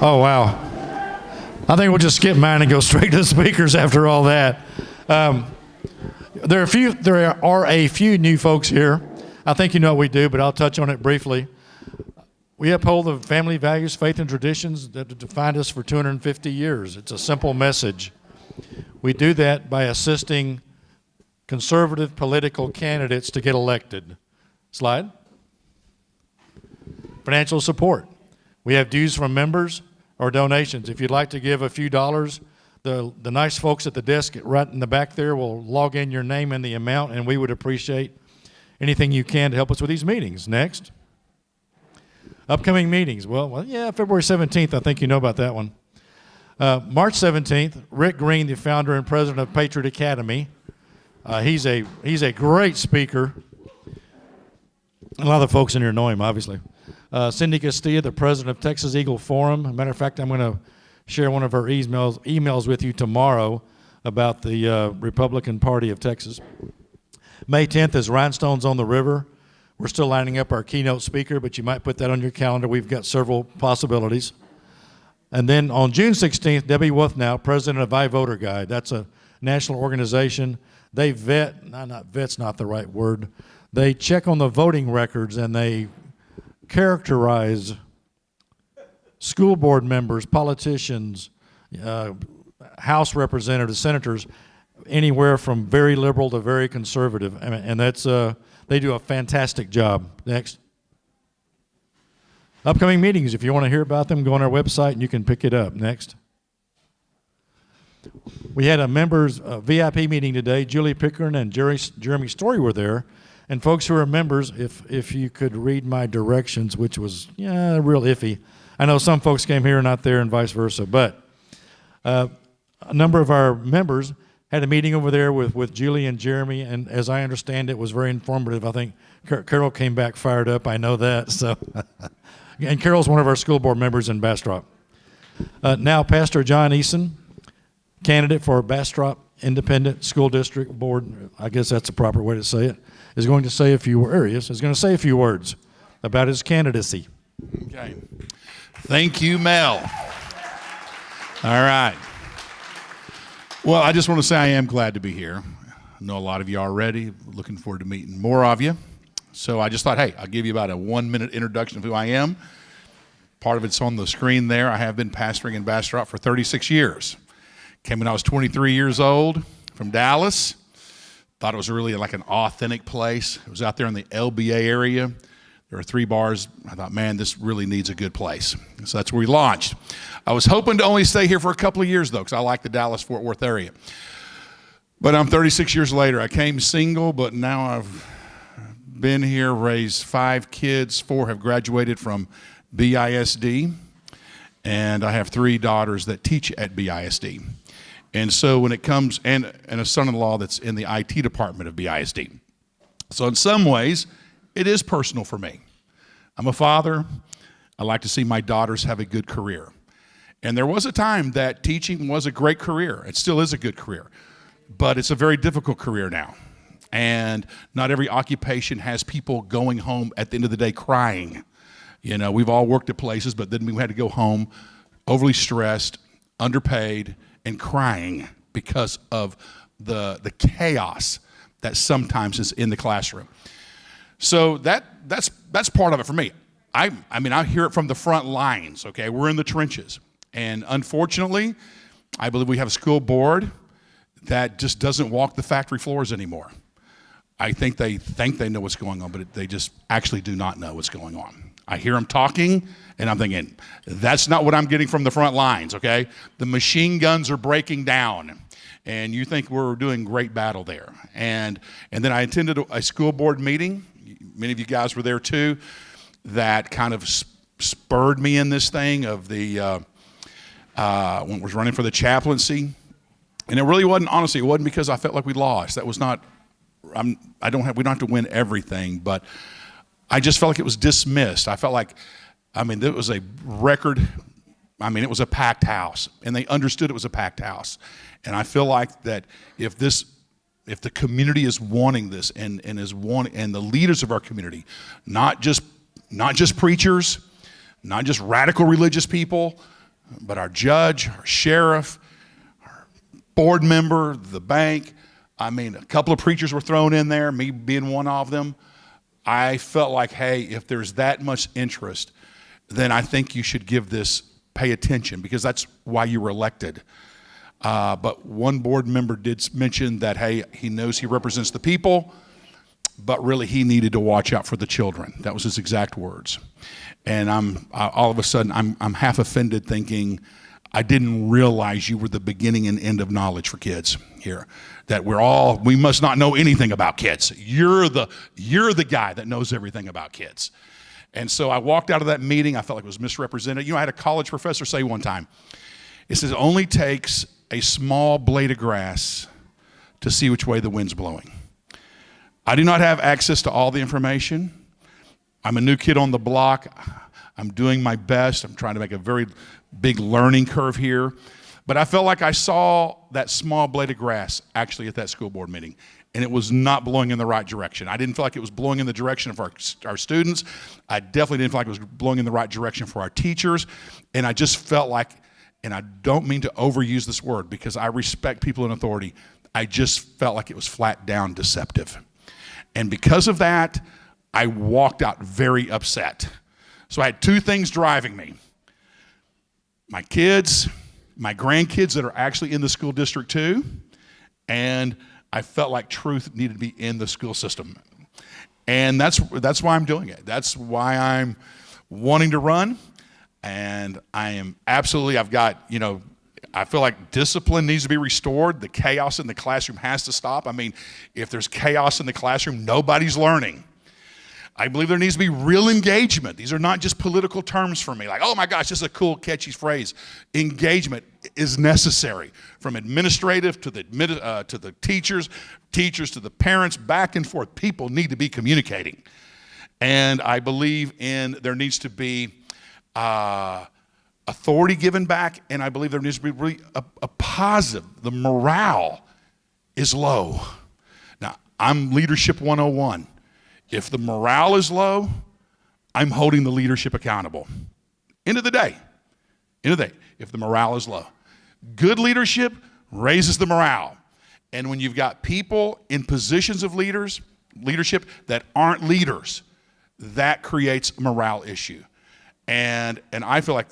Oh, wow. I think we'll just skip mine and go straight to the speakers after all that. There are a few new folks here. I think you know what we do, but I'll touch on it briefly. We uphold the family values, faith, and traditions that have defined us for 250 years. It's a simple message. We do that by assisting conservative political candidates to get elected. Slide. Financial support. We have dues from members or donations. If you'd like to give a few dollars, the nice folks at the desk right in the back there will log in your name and the amount, and we would appreciate anything you can to help us with these meetings. Next. Upcoming meetings. Well, yeah, February 17th, I think you know about that one. March 17th, Rick Green, the founder and president of Patriot Academy. He's a great speaker. A lot of the folks in here know him, obviously. Cindy Castilla, the president of Texas Eagle Forum. As a matter of fact, I'm going to share one of her emails with you tomorrow about the Republican Party of Texas. May 10th is Rhinestones on the River. We're still lining up our keynote speaker, but you might put that on your calendar. We've got several possibilities. And then on June 16th, Debbie Wuthnow, president of iVoter Guide. That's a national organization. They vet's not the right word. They check on the voting records and they characterize school board members, politicians, House representatives, senators, anywhere from very liberal to very conservative. And that's they do a fantastic job. Next. Upcoming meetings, if you want to hear about them, go on our website and you can pick it up. Next. We had a members VIP meeting today. Julie Pickren and Jeremy Storey were there. And folks who are members, if you could read my directions, which was, real iffy. I know some folks came here and not there and vice versa. But a number of our members had a meeting over there with Julie and Jeremy. And as I understand it, was very informative. I think Carol came back fired up. I know that. So, and Carol's one of our school board members in Bastrop. Now, Pastor John Eason, candidate for Bastrop Independent School District Board, I guess that's the proper way to say it, is going to say a few words about his candidacy. Okay. Thank you, Mel. All right. Well, I just want to say I am glad to be here. I know a lot of you already. Looking forward to meeting more of you. So I just thought, hey, I'll give you about a 1-minute introduction of who I am. Part of it's on the screen there. I have been pastoring in Bastrop for 36 years. Came when I was 23 years old from Dallas. Thought it was really like an authentic place. It was out there in the LBA area. There were 3 bars. I thought, man, this really needs a good place. So that's where we launched. I was hoping to only stay here for a couple of years, though, because I like the Dallas-Fort Worth area. But I'm 36 years later. I came single, but now I've been here, raised 5 kids. 4 have graduated from BISD. And I have 3 daughters that teach at BISD. And so when it comes, and a son-in-law that's in the IT department of BISD. So in some ways, it is personal for me. I'm a father. I like to see my daughters have a good career. And there was a time that teaching was a great career. It still is a good career. But it's a very difficult career now. And not every occupation has people going home at the end of the day crying. You know, we've all worked at places, but then we had to go home overly stressed, underpaid, and crying because of the chaos that sometimes is in the classroom. So that's part of it for me. I mean, I hear it from the front lines, okay? We're in the trenches. And unfortunately, I believe we have a school board that just doesn't walk the factory floors anymore. I think they know what's going on, but they just actually do not know what's going on. I hear them talking, and I'm thinking, that's not what I'm getting from the front lines, okay? The machine guns are breaking down, and you think we're doing great battle there. And then I attended a school board meeting. Many of you guys were there too. That kind of spurred me in this thing of the when I was running for the chaplaincy. And it really wasn't, honestly, it wasn't because I felt like we lost. That was not, we don't have to win everything, but I just felt like it was dismissed. I felt like, it was a record, it was a packed house, and they understood it was a packed house. And I feel like that if the community is wanting this and the leaders of our community, not just preachers, not just radical religious people, but our judge, our sheriff, our board member, the bank, I mean, a couple of preachers were thrown in there, me being one of them. I felt like, hey, if there's that much interest, then I think you should give this, pay attention, because that's why you were elected. But one board member did mention that, hey, he knows he represents the people, but really he needed to watch out for the children. That was his exact words. And all of a sudden, I'm half offended thinking, I didn't realize you were the beginning and end of knowledge for kids here. That we must not know anything about kids. You're the guy that knows everything about kids. And so I walked out of that meeting, I felt like it was misrepresented. You know, I had a college professor say one time, it says, it only takes a small blade of grass to see which way the wind's blowing. I do not have access to all the information. I'm a new kid on the block. I'm doing my best. I'm trying to make a very big learning curve here. But I felt like I saw that small blade of grass actually at that school board meeting, and it was not blowing in the right direction. I didn't feel like it was blowing in the direction of our students. I definitely didn't feel like it was blowing in the right direction for our teachers. And I just felt like, and I don't mean to overuse this word because I respect people in authority, I just felt like it was flat down deceptive. And because of that, I walked out very upset. So I had two things driving me. My kids, my grandkids that are actually in the school district too, and I felt like truth needed to be in the school system. And that's why I'm doing it. That's why I'm wanting to run. And I am absolutely, I've got, you know, I feel like discipline needs to be restored. The chaos in the classroom has to stop. I mean, if there's chaos in the classroom, nobody's learning. I believe there needs to be real engagement. These are not just political terms for me, like, oh my gosh, this is a cool, catchy phrase. Engagement is necessary, from administrative to the teachers to the parents, back and forth. People need to be communicating. And I believe there needs to be authority given back, and I believe there needs to be really a positive. The morale is low. Now, I'm Leadership 101. If the morale is low, I'm holding the leadership accountable. End of the day, if the morale is low. Good leadership raises the morale. And when you've got people in positions of leadership that aren't leaders, that creates a morale issue. And I feel like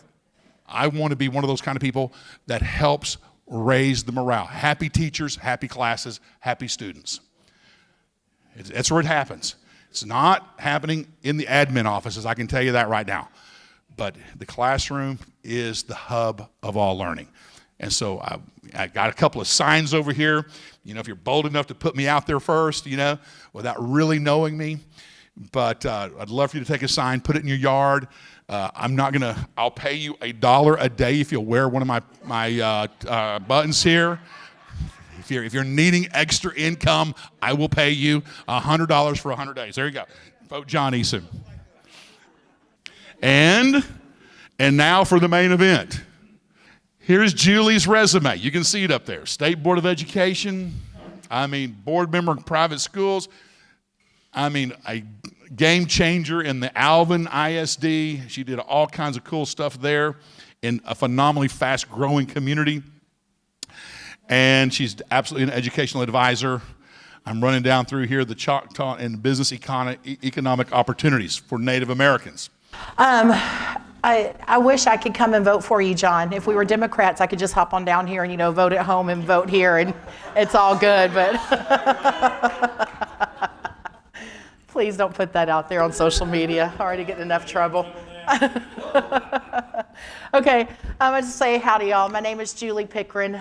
I want to be one of those kind of people that helps raise the morale. Happy teachers, happy classes, happy students. That's where it happens. It's not happening in the admin offices, I can tell you that right now. But the classroom is the hub of all learning. And so I got a couple of signs over here. You know, if you're bold enough to put me out there first, you know, without really knowing me. But I'd love for you to take a sign, put it in your yard. I'll pay you $1 a day if you'll wear one of my buttons here. If you're needing extra income, I will pay you $100 for 100 days. There you go. Vote John Eason. And now for the main event. Here's Julie's resume. You can see it up there. State Board of Education. Board member in private schools. A game changer in the Alvin ISD. She did all kinds of cool stuff there in a phenomenally fast-growing community. And she's absolutely an educational advisor. I'm running down through here the Choctaw and business economic opportunities for Native Americans. I wish I could come and vote for you, John. If we were Democrats, I could just hop on down here and, vote at home and vote here, and it's all good. But please don't put that out there on social media. I already get in enough trouble. Okay, I just say howdy, y'all. My name is Julie Pickren.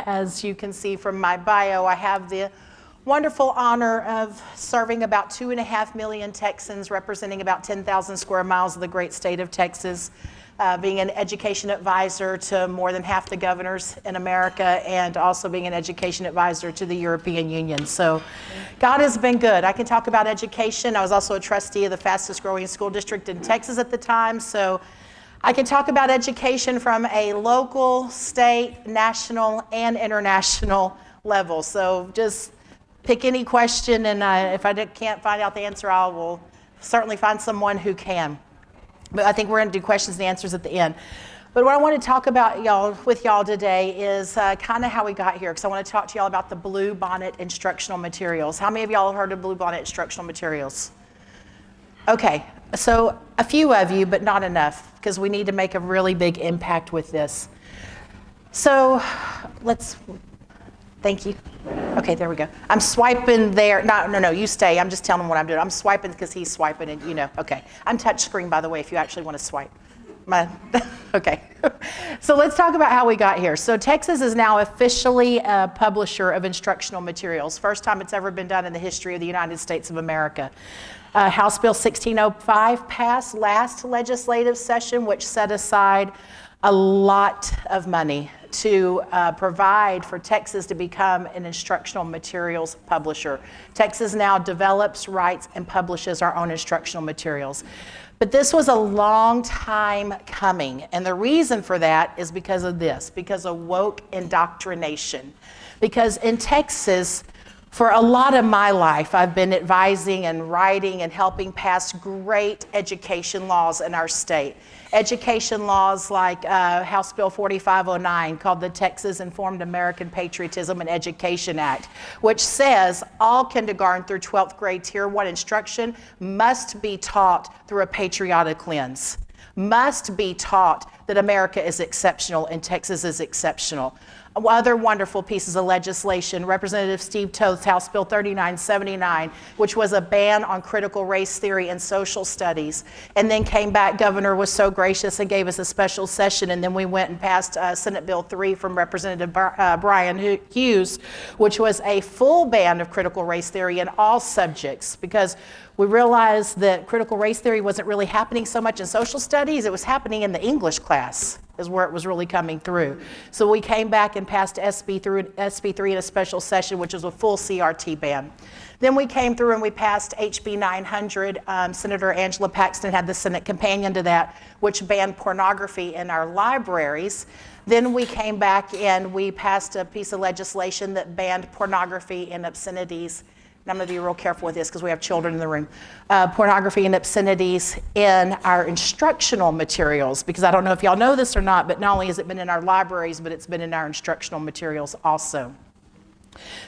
As you can see from my bio, I have the wonderful honor of serving about 2.5 million Texans, representing about 10,000 square miles of the great state of Texas, being an education advisor to more than half the governors in America, and also being an education advisor to the European Union. So God has been good. I can talk about education. I was also a trustee of the fastest growing school district in Texas at the time. So I can talk about education from a local, state, national, and international level. So just pick any question, and if I can't find out the answer, I will certainly find someone who can. But I think we're going to do questions and answers at the end. But what I want to talk about with y'all today is kind of how we got here, because I want to talk to y'all about the Blue Bonnet instructional materials. How many of y'all have heard of Blue Bonnet instructional materials? Okay, so a few of you, but not enough, because we need to make a really big impact with this. So thank you. Okay, there we go. I'm swiping there. No, you stay. I'm just telling him what I'm doing. I'm swiping because he's swiping, and okay. I'm touch screen, by the way, if you actually want to swipe. Okay. So let's talk about how we got here. So Texas is now officially a publisher of instructional materials. First time it's ever been done in the history of the United States of America. House Bill 1605 passed last legislative session, which set aside a lot of money to provide for Texas to become an instructional materials publisher. Texas now develops, writes, and publishes our own instructional materials. But this was a long time coming, and the reason for that is because of woke indoctrination. Because in Texas, for a lot of my life, I've been advising and writing and helping pass great education laws in our state. Education laws like House Bill 4509, called the Texas Informed American Patriotism and Education Act, which says all kindergarten through 12th grade Tier 1 instruction must be taught through a patriotic lens, must be taught that America is exceptional and Texas is exceptional. Other wonderful pieces of legislation, Representative Steve Toth's House Bill 3979, which was a ban on critical race theory and social studies, and then came back. Governor was so gracious and gave us a special session, and then we went and passed Senate Bill 3 from Representative Brian Hughes, which was a full ban of critical race theory in all subjects, because we realized that critical race theory wasn't really happening so much in social studies, it was happening in the English class is where it was really coming through. So we came back and passed SB3 in a special session, which was a full CRT ban. Then we came through and we passed HB 900. Senator Angela Paxton had the Senate companion to that, which banned pornography in our libraries. Then we came back and we passed a piece of legislation that banned pornography and obscenities. And I'm going to be real careful with this because we have children in the room. Pornography and obscenities in our instructional materials, because I don't know if y'all know this or not, but not only has it been in our libraries, but it's been in our instructional materials also.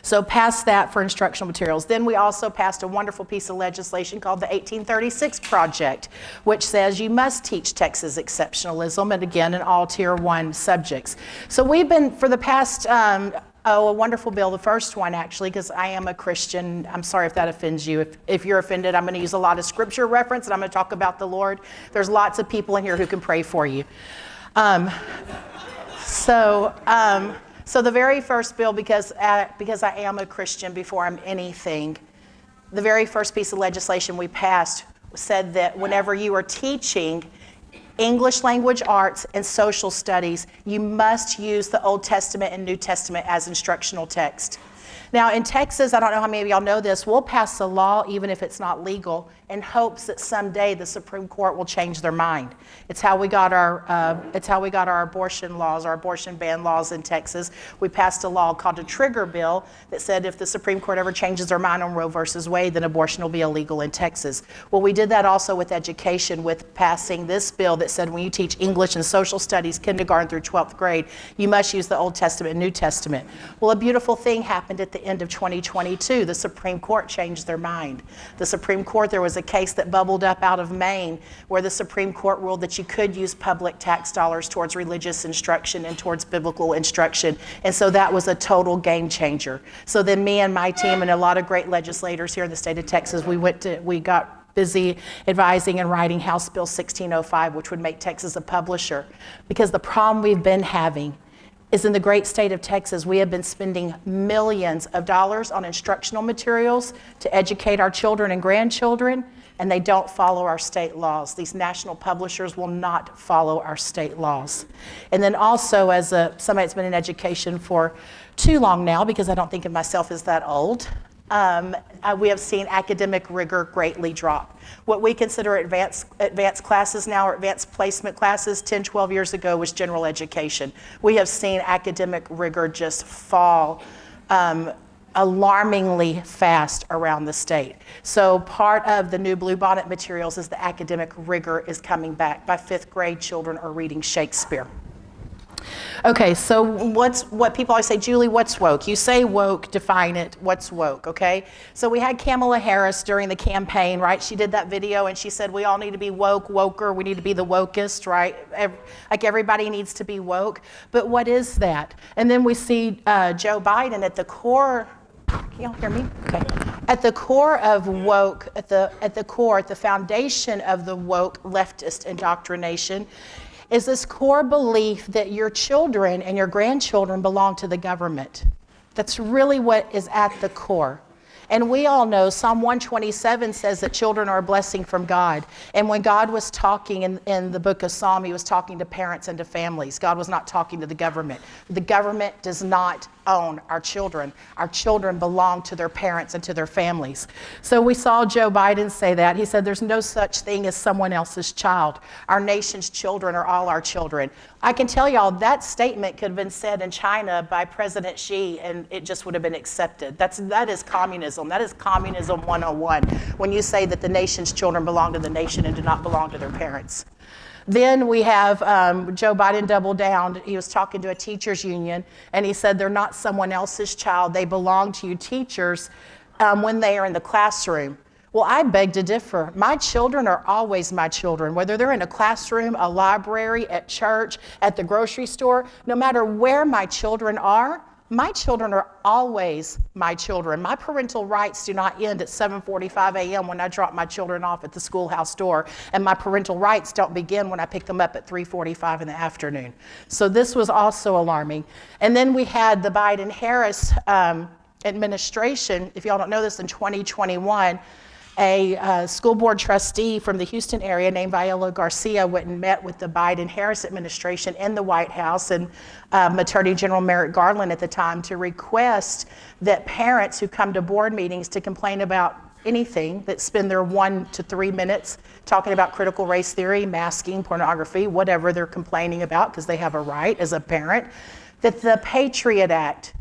So passed that for instructional materials. Then we also passed a wonderful piece of legislation called the 1836 Project, which says you must teach Texas exceptionalism, and again, in all Tier 1 subjects. So we've been, for the past, a wonderful bill, the first one actually, because I am a Christian. I'm sorry if that offends you. If you're offended, I'm going to use a lot of scripture reference, and I'm going to talk about the Lord. There's lots of people in here who can pray for you. So the very first bill, because I am a Christian before I'm anything, the very first piece of legislation we passed said that whenever you are teaching English language arts and social studies, you must use the Old Testament and New Testament as instructional text. Now in Texas, I don't know how many of y'all know this, we'll pass a law even if it's not legal in hopes that someday the Supreme Court will change their mind. It's how we got our abortion laws, our abortion ban laws in Texas. We passed a law called a trigger bill that said if the Supreme Court ever changes their mind on Roe versus Wade, then abortion will be illegal in Texas. Well, we did that also with education, with passing this bill that said when you teach English and social studies, kindergarten through 12th grade, you must use the Old Testament and New Testament. Well, a beautiful thing happened at the end of 2022. The Supreme Court changed their mind. The Supreme Court, there was a case that bubbled up out of Maine where the Supreme Court ruled that you could use public tax dollars towards religious instruction and towards biblical instruction. And so that was a total game changer. So then me and my team and a lot of great legislators here in the state of Texas, we got busy advising and writing House Bill 1605, which would make Texas a publisher. Because the problem we've been having is in the great state of Texas, we have been spending millions of dollars on instructional materials to educate our children and grandchildren, and they don't follow our state laws. These national publishers will not follow our state laws. And then also, as somebody that's been in education for too long now, because I don't think of myself as that old, we have seen academic rigor greatly drop. What we consider advanced classes now, or advanced placement classes, 10, 12 years ago was general education. We have seen academic rigor just fall alarmingly fast around the state. So part of the new Bluebonnet materials is the academic rigor is coming back. By 5th grade, children are reading Shakespeare. Okay, so what people always say, Julie, what's woke? You say woke, define it, what's woke, okay? So we had Kamala Harris during the campaign, right? She did that video and she said, we all need to be woke, woker, we need to be the wokest, right? Like everybody needs to be woke, but what is that? And then we see Joe Biden at the core, can y'all hear me? Okay. At the core of woke, at the foundation of the woke leftist indoctrination is this core belief that your children and your grandchildren belong to the government. That's really what is at the core. And we all know Psalm 127 says that children are a blessing from God. And when God was talking in the book of Psalm, he was talking to parents and to families. God was not talking to the government. The government does not own our children. Our children belong to their parents and to their families. So we saw Joe Biden say that. He said there's no such thing as someone else's child. Our nation's children are all our children. I can tell y'all that statement could have been said in China by President Xi and it just would have been accepted. That is communism. That is communism 101 when you say that the nation's children belong to the nation and do not belong to their parents. Then we have Joe Biden double down. He was talking to a teachers union and he said they're not someone else's child. They belong to you teachers when they are in the classroom. Well, I beg to differ. My children are always my children, whether they're in a classroom, a library, at church, at the grocery store, no matter where my children are always my children. My parental rights do not end at 7:45 a.m. when I drop my children off at the schoolhouse door, and my parental rights don't begin when I pick them up at 3:45 in the afternoon. So this was also alarming. And then we had the Biden-Harris administration. If y'all don't know this, in 2021, a school board trustee from the Houston area named Viola Garcia went and met with the Biden-Harris administration in the White House and Attorney General Merrick Garland at the time to request that parents who come to board meetings to complain about anything that spend their 1 to 3 minutes talking about critical race theory, masking, pornography, whatever they're complaining about, because they have a right as a parent, that the Patriot Act,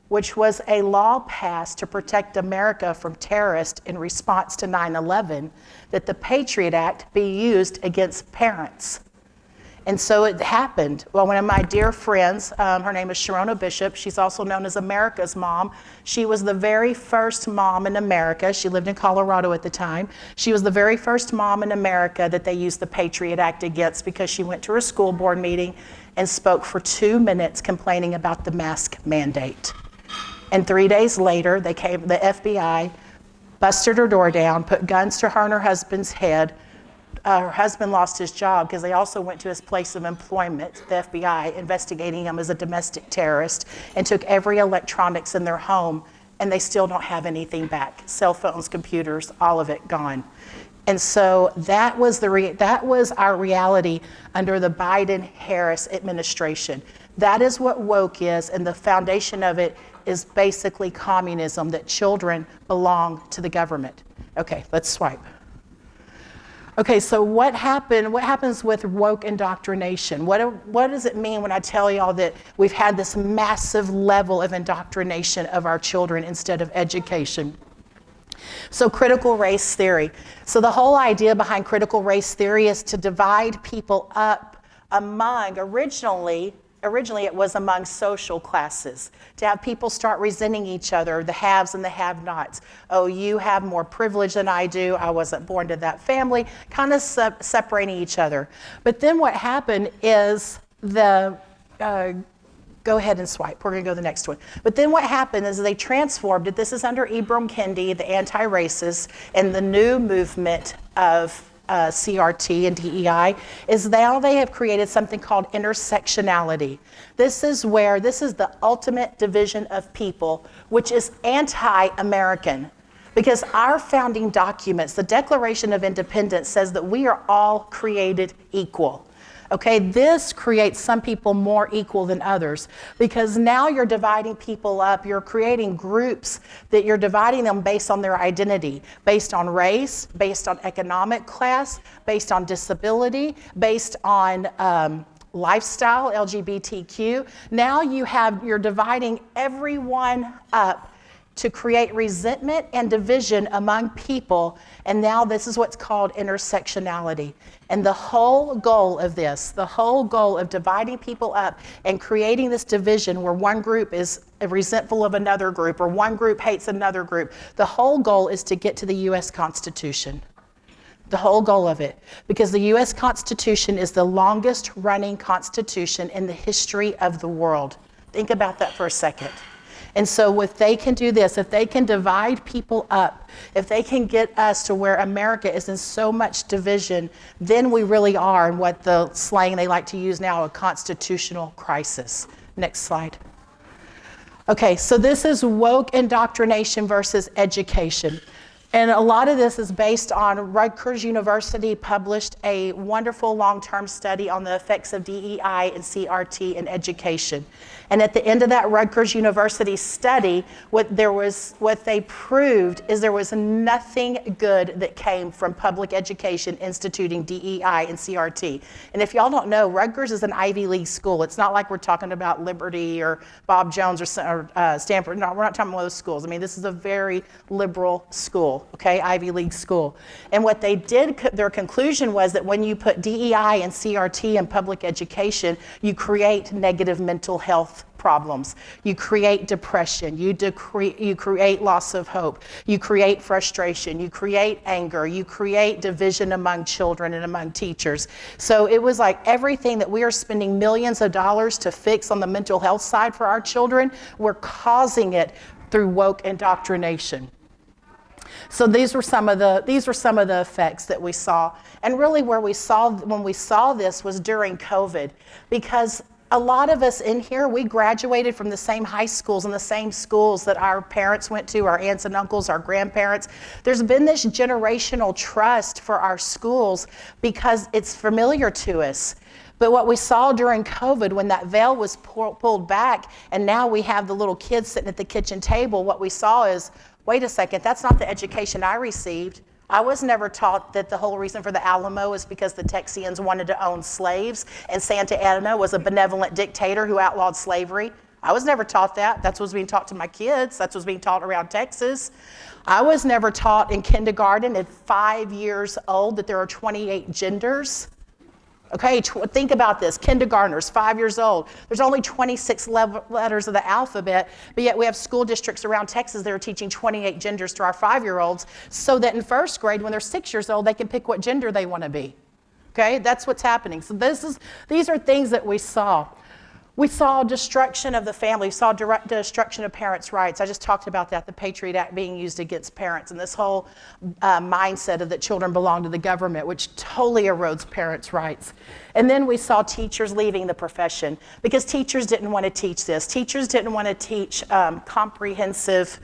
which was a law passed to protect America from terrorists in response to 9/11, that the Patriot Act be used against parents. And so it happened. Well, one of my dear friends, her name is Sharona Bishop. She's also known as America's Mom. She was the very first mom in America. She lived in Colorado at the time. She was the very first mom in America that they used the Patriot Act against because she went to her school board meeting and spoke for 2 minutes complaining about the mask mandate. And 3 days later, the FBI busted her door down, put guns to her and her husband's head. Her husband lost his job because they also went to his place of employment, the FBI, investigating him as a domestic terrorist, and took every electronics in their home, and they still don't have anything back. Cell phones, computers, all of it gone. And so that was our reality under the Biden-Harris administration. That is what woke is, and the foundation of it is basically communism, that children belong to the government. Okay, let's swipe. Okay, so what happens with woke indoctrination? What does it mean when I tell y'all that we've had this massive level of indoctrination of our children instead of education? So critical race theory. So the whole idea behind critical race theory is to divide people up among, originally it was among social classes, to have people start resenting each other, the haves and the have-nots. Oh, you have more privilege than I do. I wasn't born to that family, kind of separating each other. But then what happened is go ahead and swipe. We're going to go to the next one. But then what happened is they transformed it. This is under Ibram Kendi, the anti-racist, and the new movement of CRT and DEI, is now they have created something called intersectionality. This is the ultimate division of people, which is anti-American. Because our founding documents, the Declaration of Independence, says that we are all created equal. Okay, this creates some people more equal than others because now you're dividing people up. You're creating groups that you're dividing them based on their identity, based on race, based on economic class, based on disability, based on lifestyle, LGBTQ. Now you're dividing everyone up to create resentment and division among people, and now this is what's called intersectionality. And the whole goal of this, the whole goal of dividing people up and creating this division where one group is resentful of another group or one group hates another group, the whole goal is to get to the U.S. Constitution. The whole goal of it, because the U.S. Constitution is the longest running constitution in the history of the world. Think about that for a second. And so if they can do this, if they can divide people up, if they can get us to where America is in so much division, then we really are in what the slang they like to use now, a constitutional crisis. Next slide. Okay, so this is woke indoctrination versus education. And a lot of this is based on Rutgers University published a wonderful long-term study on the effects of DEI and CRT in education. And at the end of that Rutgers University study, what they proved is there was nothing good that came from public education instituting DEI and CRT. And if y'all don't know, Rutgers is an Ivy League school. It's not like we're talking about Liberty or Bob Jones or Stanford. No, we're not talking about those schools. I mean, this is a very liberal school. Okay, Ivy League school. And what they did, their conclusion was that when you put DEI and CRT in public education, you create negative mental health problems. You create depression. You create loss of hope. You create frustration. You create anger. You create division among children and among teachers. So it was like everything that we are spending millions of dollars to fix on the mental health side for our children, we're causing it through woke indoctrination. So these were some of the effects that we saw. And really when we saw this was during COVID, because a lot of us in here, we graduated from the same high schools and the same schools that our parents went to, our aunts and uncles, our grandparents. There's been this generational trust for our schools because it's familiar to us. But what we saw during COVID, when that veil was pulled back, and now we have the little kids sitting at the kitchen table, what we saw is, wait a second, that's not the education I received. I was never taught that the whole reason for the Alamo is because the Texians wanted to own slaves and Santa Anna was a benevolent dictator who outlawed slavery. I was never taught that. That's what was being taught to my kids. That's what was being taught around Texas. I was never taught in kindergarten at 5 years old that there are 28 genders. Okay, think about this. Kindergartners, 5 years old. There's only 26 letters of the alphabet, but yet we have school districts around Texas that are teaching 28 genders to our 5-year-olds so that in first grade, when they're 6 years old, they can pick what gender they want to be. Okay, that's what's happening. So these are things that we saw. We saw destruction of the family. We saw destruction of parents' rights. I just talked about that, the Patriot Act being used against parents, and this whole mindset of that children belong to the government, which totally erodes parents' rights. And then we saw teachers leaving the profession because teachers didn't want to teach this. Teachers didn't want to teach comprehensive,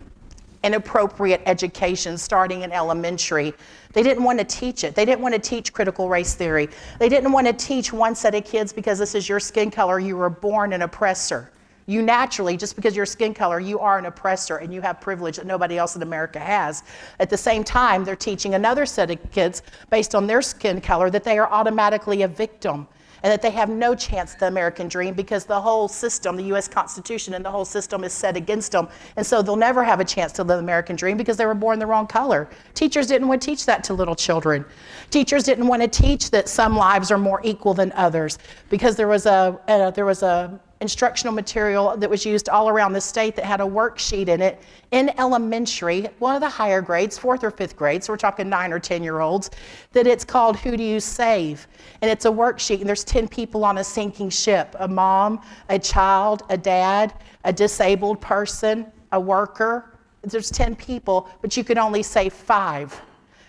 inappropriate education starting in elementary. They didn't want to teach it. They didn't want to teach critical race theory. They didn't want to teach one set of kids because this is your skin color, you were born an oppressor. You naturally, just because you're skin color, you are an oppressor and you have privilege that nobody else in America has. At the same time, they're teaching another set of kids based on their skin color that they are automatically a victim and that they have no chance at the American dream because the whole system, the U.S. Constitution and the whole system is set against them. And so they'll never have a chance to live the American dream because they were born the wrong color. Teachers didn't want to teach that to little children. Teachers didn't want to teach that some lives are more equal than others because there was a instructional material that was used all around the state that had a worksheet in it in elementary, one of the higher grades, 4th or 5th grade, so we're talking 9 or 10-year-olds, that it's called Who Do You Save? And it's a worksheet, and there's 10 people on a sinking ship, a mom, a child, a dad, a disabled person, a worker. There's 10 people, but you can only save 5.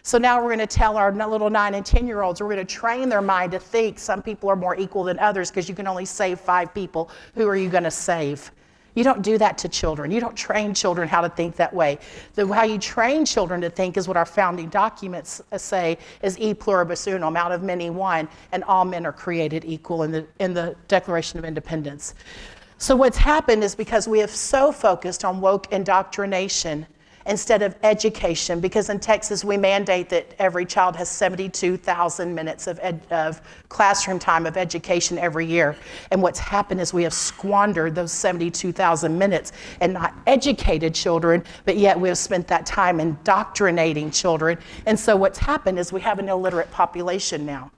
So now we're going to tell our little 9 and 10-year-olds, we're going to train their mind to think some people are more equal than others because you can only save 5 people. Who are you going to save? You don't do that to children. You don't train children how to think that way. How you train children to think is what our founding documents say is e pluribus unum, out of many one, and all men are created equal in the Declaration of Independence. So what's happened is because we have so focused on woke indoctrination instead of education, because in Texas we mandate that every child has 72,000 minutes of classroom time of education every year. And what's happened is we have squandered those 72,000 minutes and not educated children, but yet we have spent that time indoctrinating children. And so what's happened is we have an illiterate population now.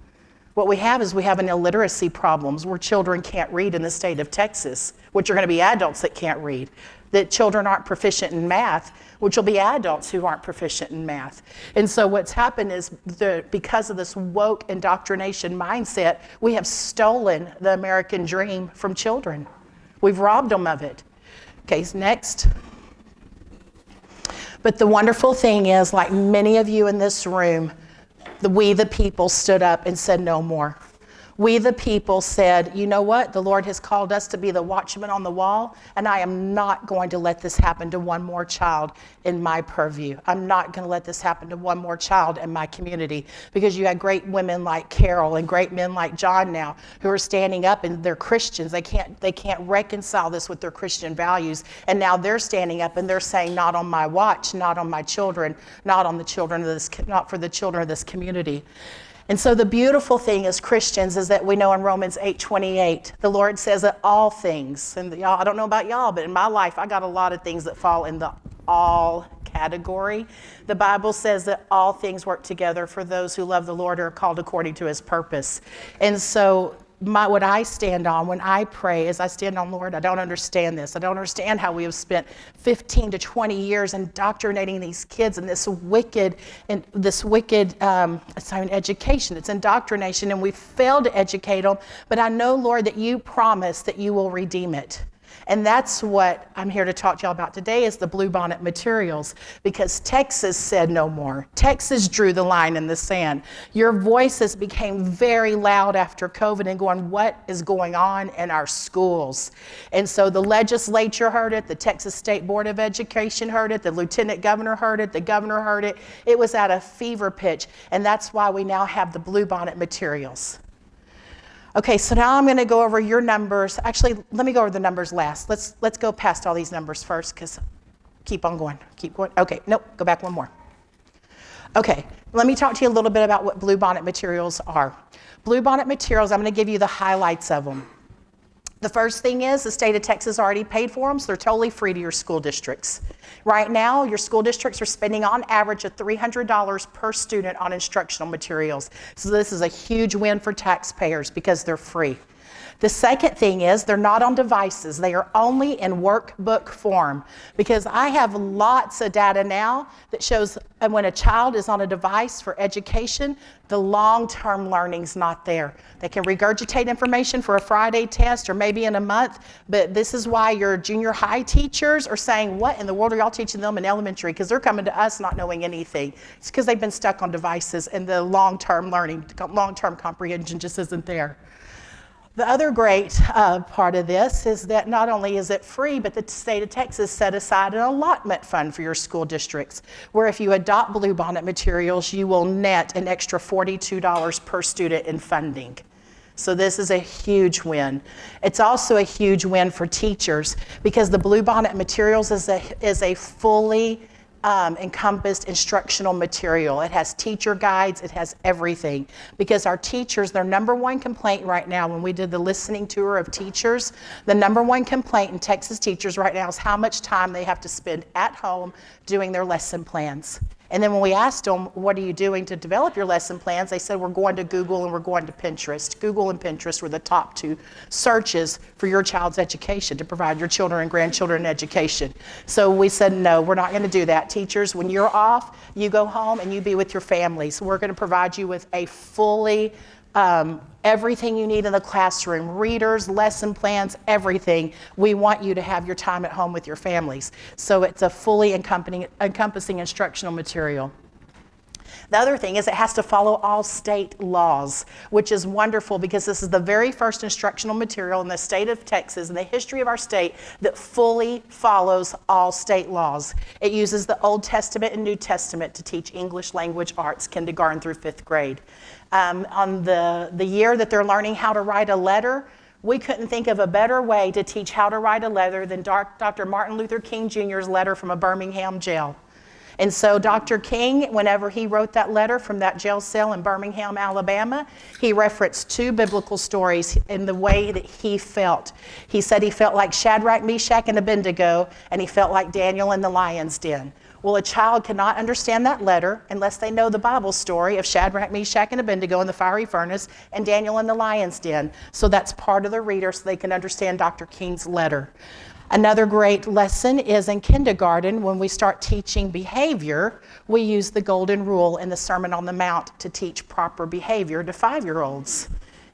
What we have is we have an illiteracy problems where children can't read in the state of Texas, which are going to be adults that can't read. That children aren't proficient in math, which will be adults who aren't proficient in math. And so what's happened is because of this woke indoctrination mindset, we have stolen the American dream from children. We've robbed them of it. Okay, next. But the wonderful thing is, like many of you in this room, we the people stood up and said no more. We the people said, you know what? The Lord has called us to be the watchman on the wall, and I am not going to let this happen to one more child in my purview. I'm not going to let this happen to one more child in my community, because you had great women like Carol and great men like John now who are standing up, and they're Christians. They can't reconcile this with their Christian values, and now they're standing up and they're saying, not on my watch, not on my children, not for the children of this community. And so the beautiful thing as Christians is that we know in Romans 8:28, the Lord says that all things, and y'all, I don't know about y'all, but in my life, I got a lot of things that fall in the all category. The Bible says that all things work together for those who love the Lord or are called according to his purpose. And so what I stand on when I pray is I stand on, Lord, I don't understand this. I don't understand how we have spent 15 to 20 years indoctrinating these kids in this wicked, it's not education, it's indoctrination, and we've failed to educate them. But I know, Lord, that you promise that you will redeem it. And that's what I'm here to talk to y'all about today is the bluebonnet materials, because Texas said no more. Texas drew the line in the sand. Your voices became very loud after COVID and going, what is going on in our schools? And so the legislature heard it, the Texas State Board of Education heard it, the lieutenant governor heard it, the governor heard it. It was at a fever pitch, and that's why we now have the bluebonnet materials. Okay, so now I'm going to go over your numbers. Actually, let me go over the numbers last. Let's go past all these numbers first, because keep on going. Keep going. Okay, nope, go back one more. Okay, let me talk to you a little bit about what bluebonnet materials are. Bluebonnet materials, I'm going to give you the highlights of them. The first thing is the state of Texas already paid for them, so they're totally free to your school districts. Right now, your school districts are spending on average of $300 per student on instructional materials. So this is a huge win for taxpayers because they're free. The second thing is they're not on devices. They are only in workbook form, because I have lots of data now that shows when a child is on a device for education, the long-term learning's not there. They can regurgitate information for a Friday test or maybe in a month, but this is why your junior high teachers are saying, what in the world are y'all teaching them in elementary? Because they're coming to us not knowing anything. It's because they've been stuck on devices, and the long-term learning, long-term comprehension just isn't there. The other great part of this is that not only is it free, but the state of Texas set aside an allotment fund for your school districts, where if you adopt bluebonnet materials, you will net an extra $42 per student in funding. So this is a huge win. It's also a huge win for teachers, because the bluebonnet materials is a fully encompassed instructional material. It has teacher guides, it has everything. Because our teachers, their number one complaint right now, when we did the listening tour of teachers, the number one complaint in Texas teachers right now is how much time they have to spend at home doing their lesson plans. And then when we asked them, what are you doing to develop your lesson plans? They said, we're going to Google and we're going to Pinterest. Google and Pinterest were the top two searches for your child's education, to provide your children and grandchildren education. So we said, no, we're not going to do that. Teachers, when you're off, you go home and you be with your families. We're going to provide you with a fully everything you need in the classroom, readers, lesson plans, everything. We want you to have your time at home with your families. So it's a fully encompassing instructional material. The other thing is it has to follow all state laws, which is wonderful, because this is the very first instructional material in the state of Texas, in the history of our state, that fully follows all state laws. It uses the Old Testament and New Testament to teach English language arts, kindergarten through 5th grade. On the year that they're learning how to write a letter, we couldn't think of a better way to teach how to write a letter than Dr. Martin Luther King Jr.'s letter from a Birmingham jail. And so Dr. King, whenever he wrote that letter from that jail cell in Birmingham, Alabama, he referenced 2 biblical stories in the way that he felt. He said he felt like Shadrach, Meshach, and Abednego, and he felt like Daniel in the lion's den. Well, a child cannot understand that letter unless they know the Bible story of Shadrach, Meshach, and Abednego in the fiery furnace and Daniel in the lion's den. So that's part of the reader so they can understand Dr. King's letter. Another great lesson is in kindergarten when we start teaching behavior, we use the golden rule in the Sermon on the Mount to teach proper behavior to 5-year-olds.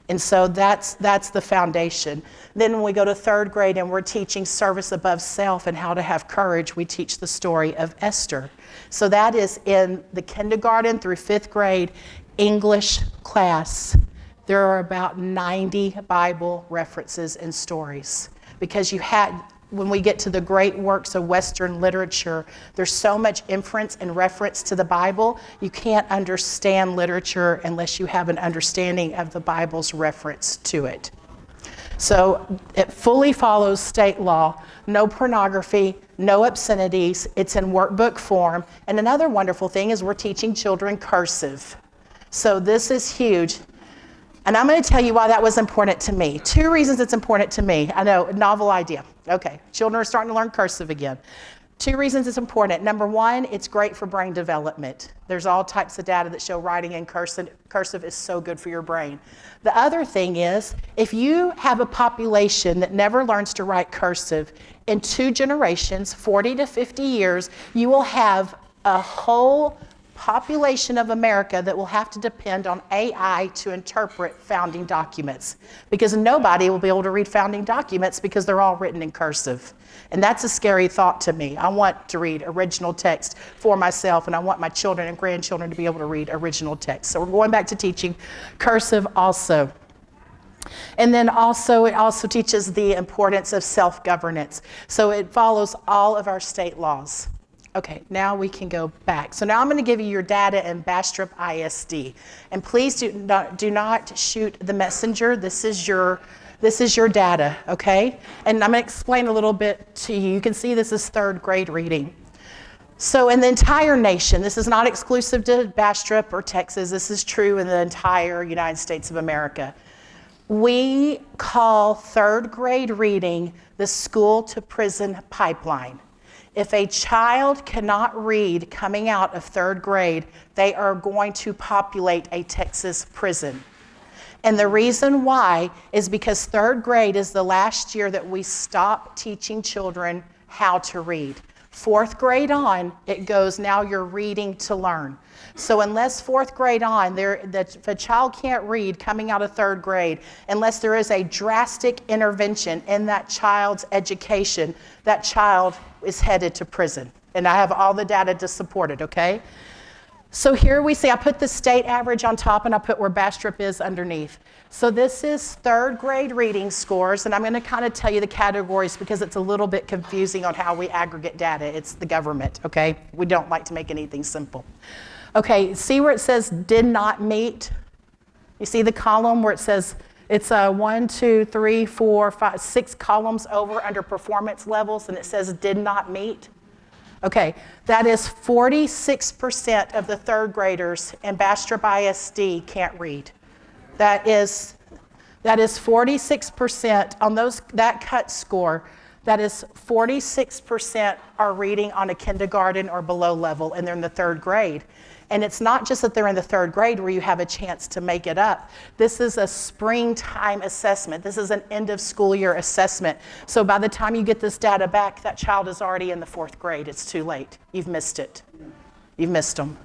And so that's the foundation. Then when we go to 3rd grade and we're teaching service above self and how to have courage, we teach the story of Esther. So that is in the kindergarten through 5th grade English class. There are about 90 Bible references and stories because when we get to the great works of Western literature, there's so much inference and reference to the Bible, you can't understand literature unless you have an understanding of the Bible's reference to it. So it fully follows state law, no pornography, no obscenities, it's in workbook form. And another wonderful thing is we're teaching children cursive. So this is huge. And I'm going to tell you why that was important to me. 2 reasons it's important to me. I know, novel idea. Okay, children are starting to learn cursive again. 2 reasons it's important. Number 1, it's great for brain development. There's all types of data that show writing in cursive is so good for your brain. The other thing is, if you have a population that never learns to write cursive, in 2 generations, 40 to 50 years, you will have a whole population of America that will have to depend on AI to interpret founding documents because nobody will be able to read founding documents because they're all written in cursive. And that's a scary thought to me. I want to read original text for myself, and I want my children and grandchildren to be able to read original text. So we're going back to teaching cursive also. And then also, it also teaches the importance of self-governance. So it follows all of our state laws. Okay, now we can go back. So now I'm going to give you your data in Bastrop ISD. And please do not shoot the messenger. This is your data, okay? And I'm going to explain a little bit to you. You can see this is 3rd grade reading. So in the entire nation, this is not exclusive to Bastrop or Texas. This is true in the entire United States of America. We call 3rd grade reading the school to prison pipeline. If a child cannot read coming out of 3rd grade, they are going to populate a Texas prison. And the reason why is because 3rd grade is the last year that we stop teaching children how to read. 4th grade on, it goes, now you're reading to learn. So unless 4th grade on, if a child can't read coming out of 3rd grade, unless there is a drastic intervention in that child's education, that child is headed to prison. And I have all the data to support it, okay? So here we see, I put the state average on top and I put where Bastrop is underneath. So this is 3rd grade reading scores, and I'm going to kind of tell you the categories because it's a little bit confusing on how we aggregate data. It's the government, okay? We don't like to make anything simple. Okay, see where it says did not meet? You see the column where it says it's 1, 2, 3, 4, 5, 6 columns over under performance levels, and it says did not meet? Okay, that is 46% of the 3rd graders in Bastrop ISD can't read. That is 46% on that cut score. That is 46% are reading on a kindergarten or below level, and they're in the 3rd grade. And it's not just that they're in the 3rd grade where you have a chance to make it up. This is a springtime assessment. This is an end of school year assessment. So by the time you get this data back, that child is already in the 4th grade. It's too late. You've missed it. You've missed them.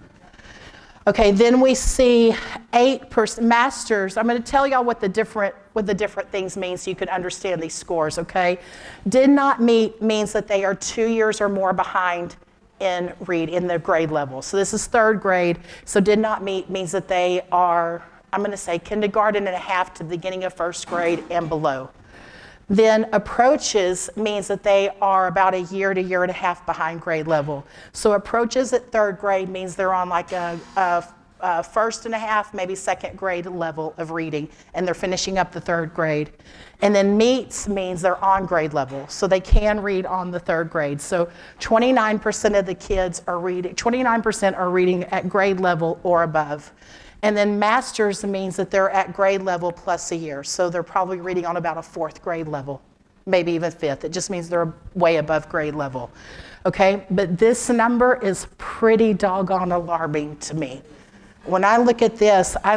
Okay, then we see 8% masters. I'm going to tell y'all what the different things mean so you can understand these scores, okay? Did not meet means that they are 2 years or more behind in the grade level. So this is 3rd grade. So did not meet means that they are, I'm going to say kindergarten and a half to the beginning of 1st grade and below. Then approaches means that they are about a year to year and a half behind grade level. So approaches at 3rd grade means they're on like a first and a half, maybe second grade level of reading, and they're finishing up the third grade. And then meets means they're on grade level, so they can read on the third grade. So 29% of the kids are reading, 29% are reading at grade level or above. And then masters means that they're at grade level plus a year, so they're probably reading on about a fourth grade level, maybe even fifth. It just means they're way above grade level. Okay, but this number is pretty doggone alarming to me. When I look at this, I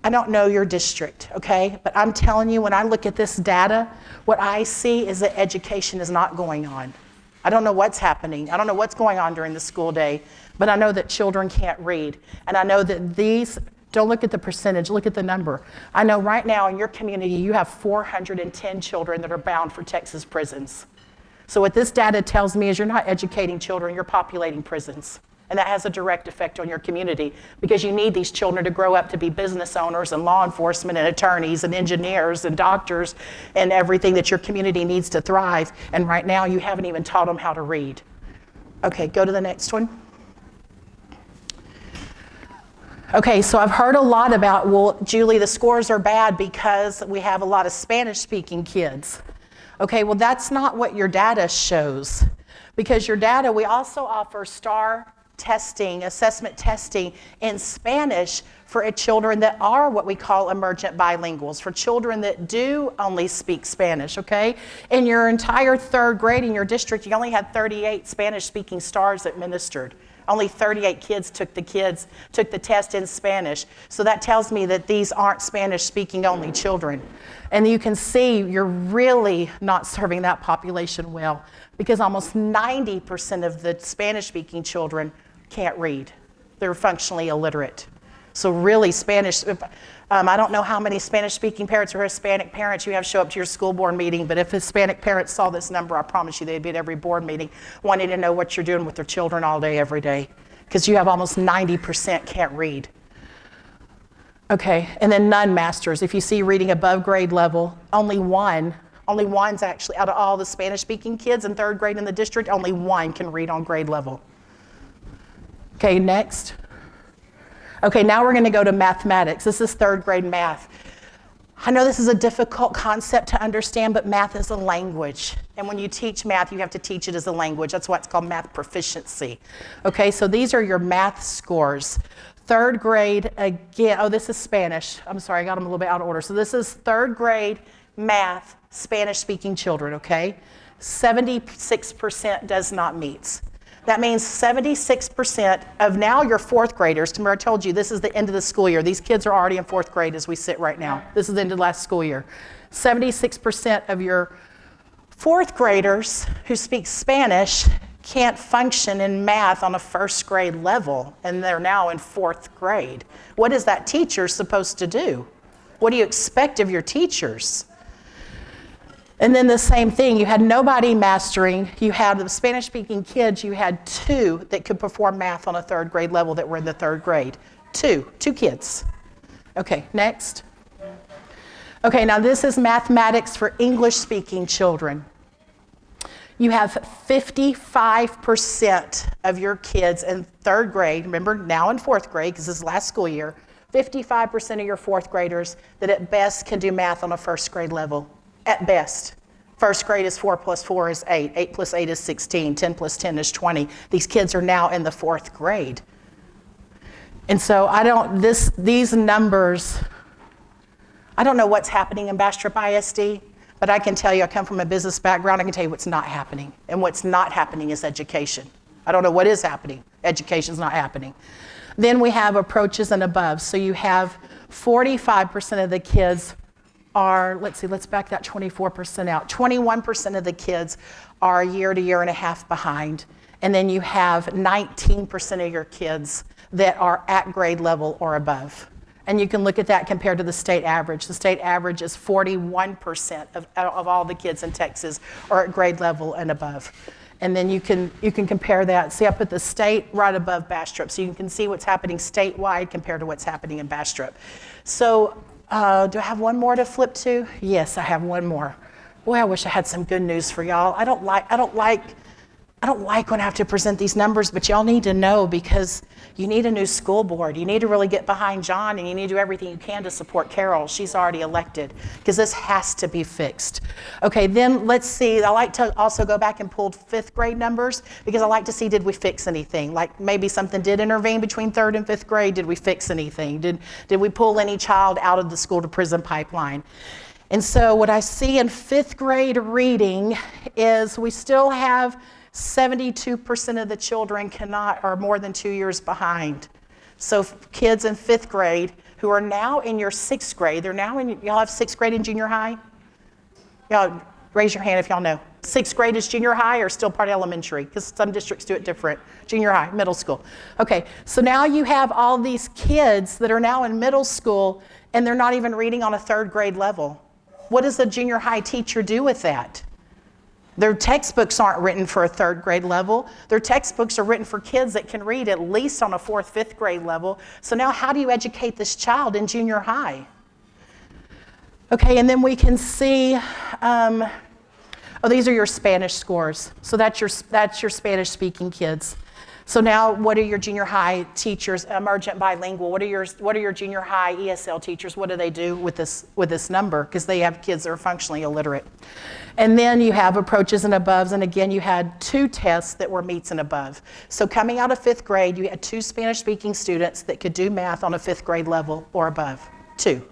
don't know your district, okay? But I'm telling you, when I look at this data, what I see is that education is not going on. I don't know what's happening. I don't know what's going on during the school day, but I know that children can't read. And I know that don't look at the percentage, look at the number. I know right now in your community, you have 410 children that are bound for Texas prisons. So what this data tells me is you're not educating children, you're populating prisons. And that has a direct effect on your community because you need these children to grow up to be business owners and law enforcement and attorneys and engineers and doctors and everything that your community needs to thrive. And right now you haven't even taught them how to read. Okay, go to the next one. Okay, so I've heard a lot about, well, Julie, the scores are bad because we have a lot of Spanish-speaking kids. Okay, well, that's not what your data shows. Because your data, we also offer STAR testing, assessment testing in Spanish for children that are what we call emergent bilinguals, for children that do only speak Spanish, okay? In your entire third grade in your district, you only had 38 Spanish-speaking STARs administered. Only 38 kids took the test in Spanish. So that tells me that these aren't Spanish-speaking only children. And you can see you're really not serving that population well because almost 90% of the Spanish-speaking children can't read. They're functionally illiterate. So really Spanish, I don't know how many Spanish-speaking parents or Hispanic parents you have show up to your school board meeting, but if Hispanic parents saw this number, I promise you they'd be at every board meeting wanting to know what you're doing with their children all day, every day, because you have almost 90% can't read. Okay, and then none masters. If you see reading above grade level, only one's actually, out of all the Spanish-speaking kids in third grade in the district, only one can read on grade level. Okay, next. Okay, now we're going to go to mathematics. This is third grade math. I know this is a difficult concept to understand, but math is a language. And when you teach math, you have to teach it as a language. That's why it's called math proficiency. Okay, so these are your math scores. Third grade, again, oh, this is Spanish. I'm sorry, I got them a little bit out of order. So this is third grade math, Spanish-speaking children, okay? 76% does not meet. That means 76% of now your fourth graders, remember I told you this is the end of the school year. These kids are already in fourth grade as we sit right now. This is the end of the last school year. 76% of your fourth graders who speak Spanish can't function in math on a first grade level, and they're now in fourth grade. What is that teacher supposed to do? What do you expect of your teachers? And then the same thing, you had nobody mastering. You had the Spanish-speaking kids, you had 2 that could perform math on a third grade level that were in the third grade. Two kids. Okay, next. Okay, now this is mathematics for English-speaking children. You have 55% of your kids in third grade, remember now in fourth grade, because this is last school year, 55% of your fourth graders that at best can do math on a first grade level. At best. First grade is 4 plus 4 is 8. 8 plus 8 is 16. 10 plus 10 is 20. These kids are now in the fourth grade. And so these numbers, I don't know what's happening in Bastrop ISD, but I can tell you, I come from a business background, I can tell you what's not happening. And what's not happening is education. I don't know what is happening. Education's not happening. Then we have approaches and above. So you have 45% of the kids are, let's back that 24% out. 21% of the kids are a year to year and a half behind. And then you have 19% of your kids that are at grade level or above. And you can look at that compared to the state average. The state average is 41% of all the kids in Texas are at grade level and above. And then you can compare that. See, I put the state right above Bastrop, so you can see what's happening statewide compared to what's happening in Bastrop. So do I have one more to flip to? Yes, I have one more. Boy, I wish I had some good news for y'all. I don't like I don't like when I have to present these numbers, but y'all need to know because you need a new school board. You need to really get behind John, and you need to do everything you can to support Carol. She's already elected because this has to be fixed. Okay, then let's see. I like to also go back and pull 5th grade numbers because I like to see, did we fix anything? Like maybe something did intervene between 3rd and 5th grade. Did we fix anything? Did we pull any child out of the school to prison pipeline? And so what I see in 5th grade reading is we still have 72% of the children are more than 2 years behind. So kids in 5th grade who are now in your 6th grade, y'all have 6th grade in junior high? Y'all raise your hand if y'all know. 6th grade is junior high or still part of elementary? Because some districts do it different. Junior high, middle school. Okay, so now you have all these kids that are now in middle school and they're not even reading on a 3rd grade level. What does a junior high teacher do with that? Their textbooks aren't written for a 3rd grade level. Their textbooks are written for kids that can read at least on a 4th, 5th grade level. So now how do you educate this child in junior high? Okay, and then we can see, these are your Spanish scores. So that's your Spanish speaking kids. So now what are your junior high teachers, emergent bilingual? What are your junior high ESL teachers? What do they do with this number? Because they have kids that are functionally illiterate. And then you have approaches and aboves, and again, you had 2 tests that were meets and above. So coming out of 5th grade, you had 2 Spanish-speaking students that could do math on a 5th grade level or above. 2.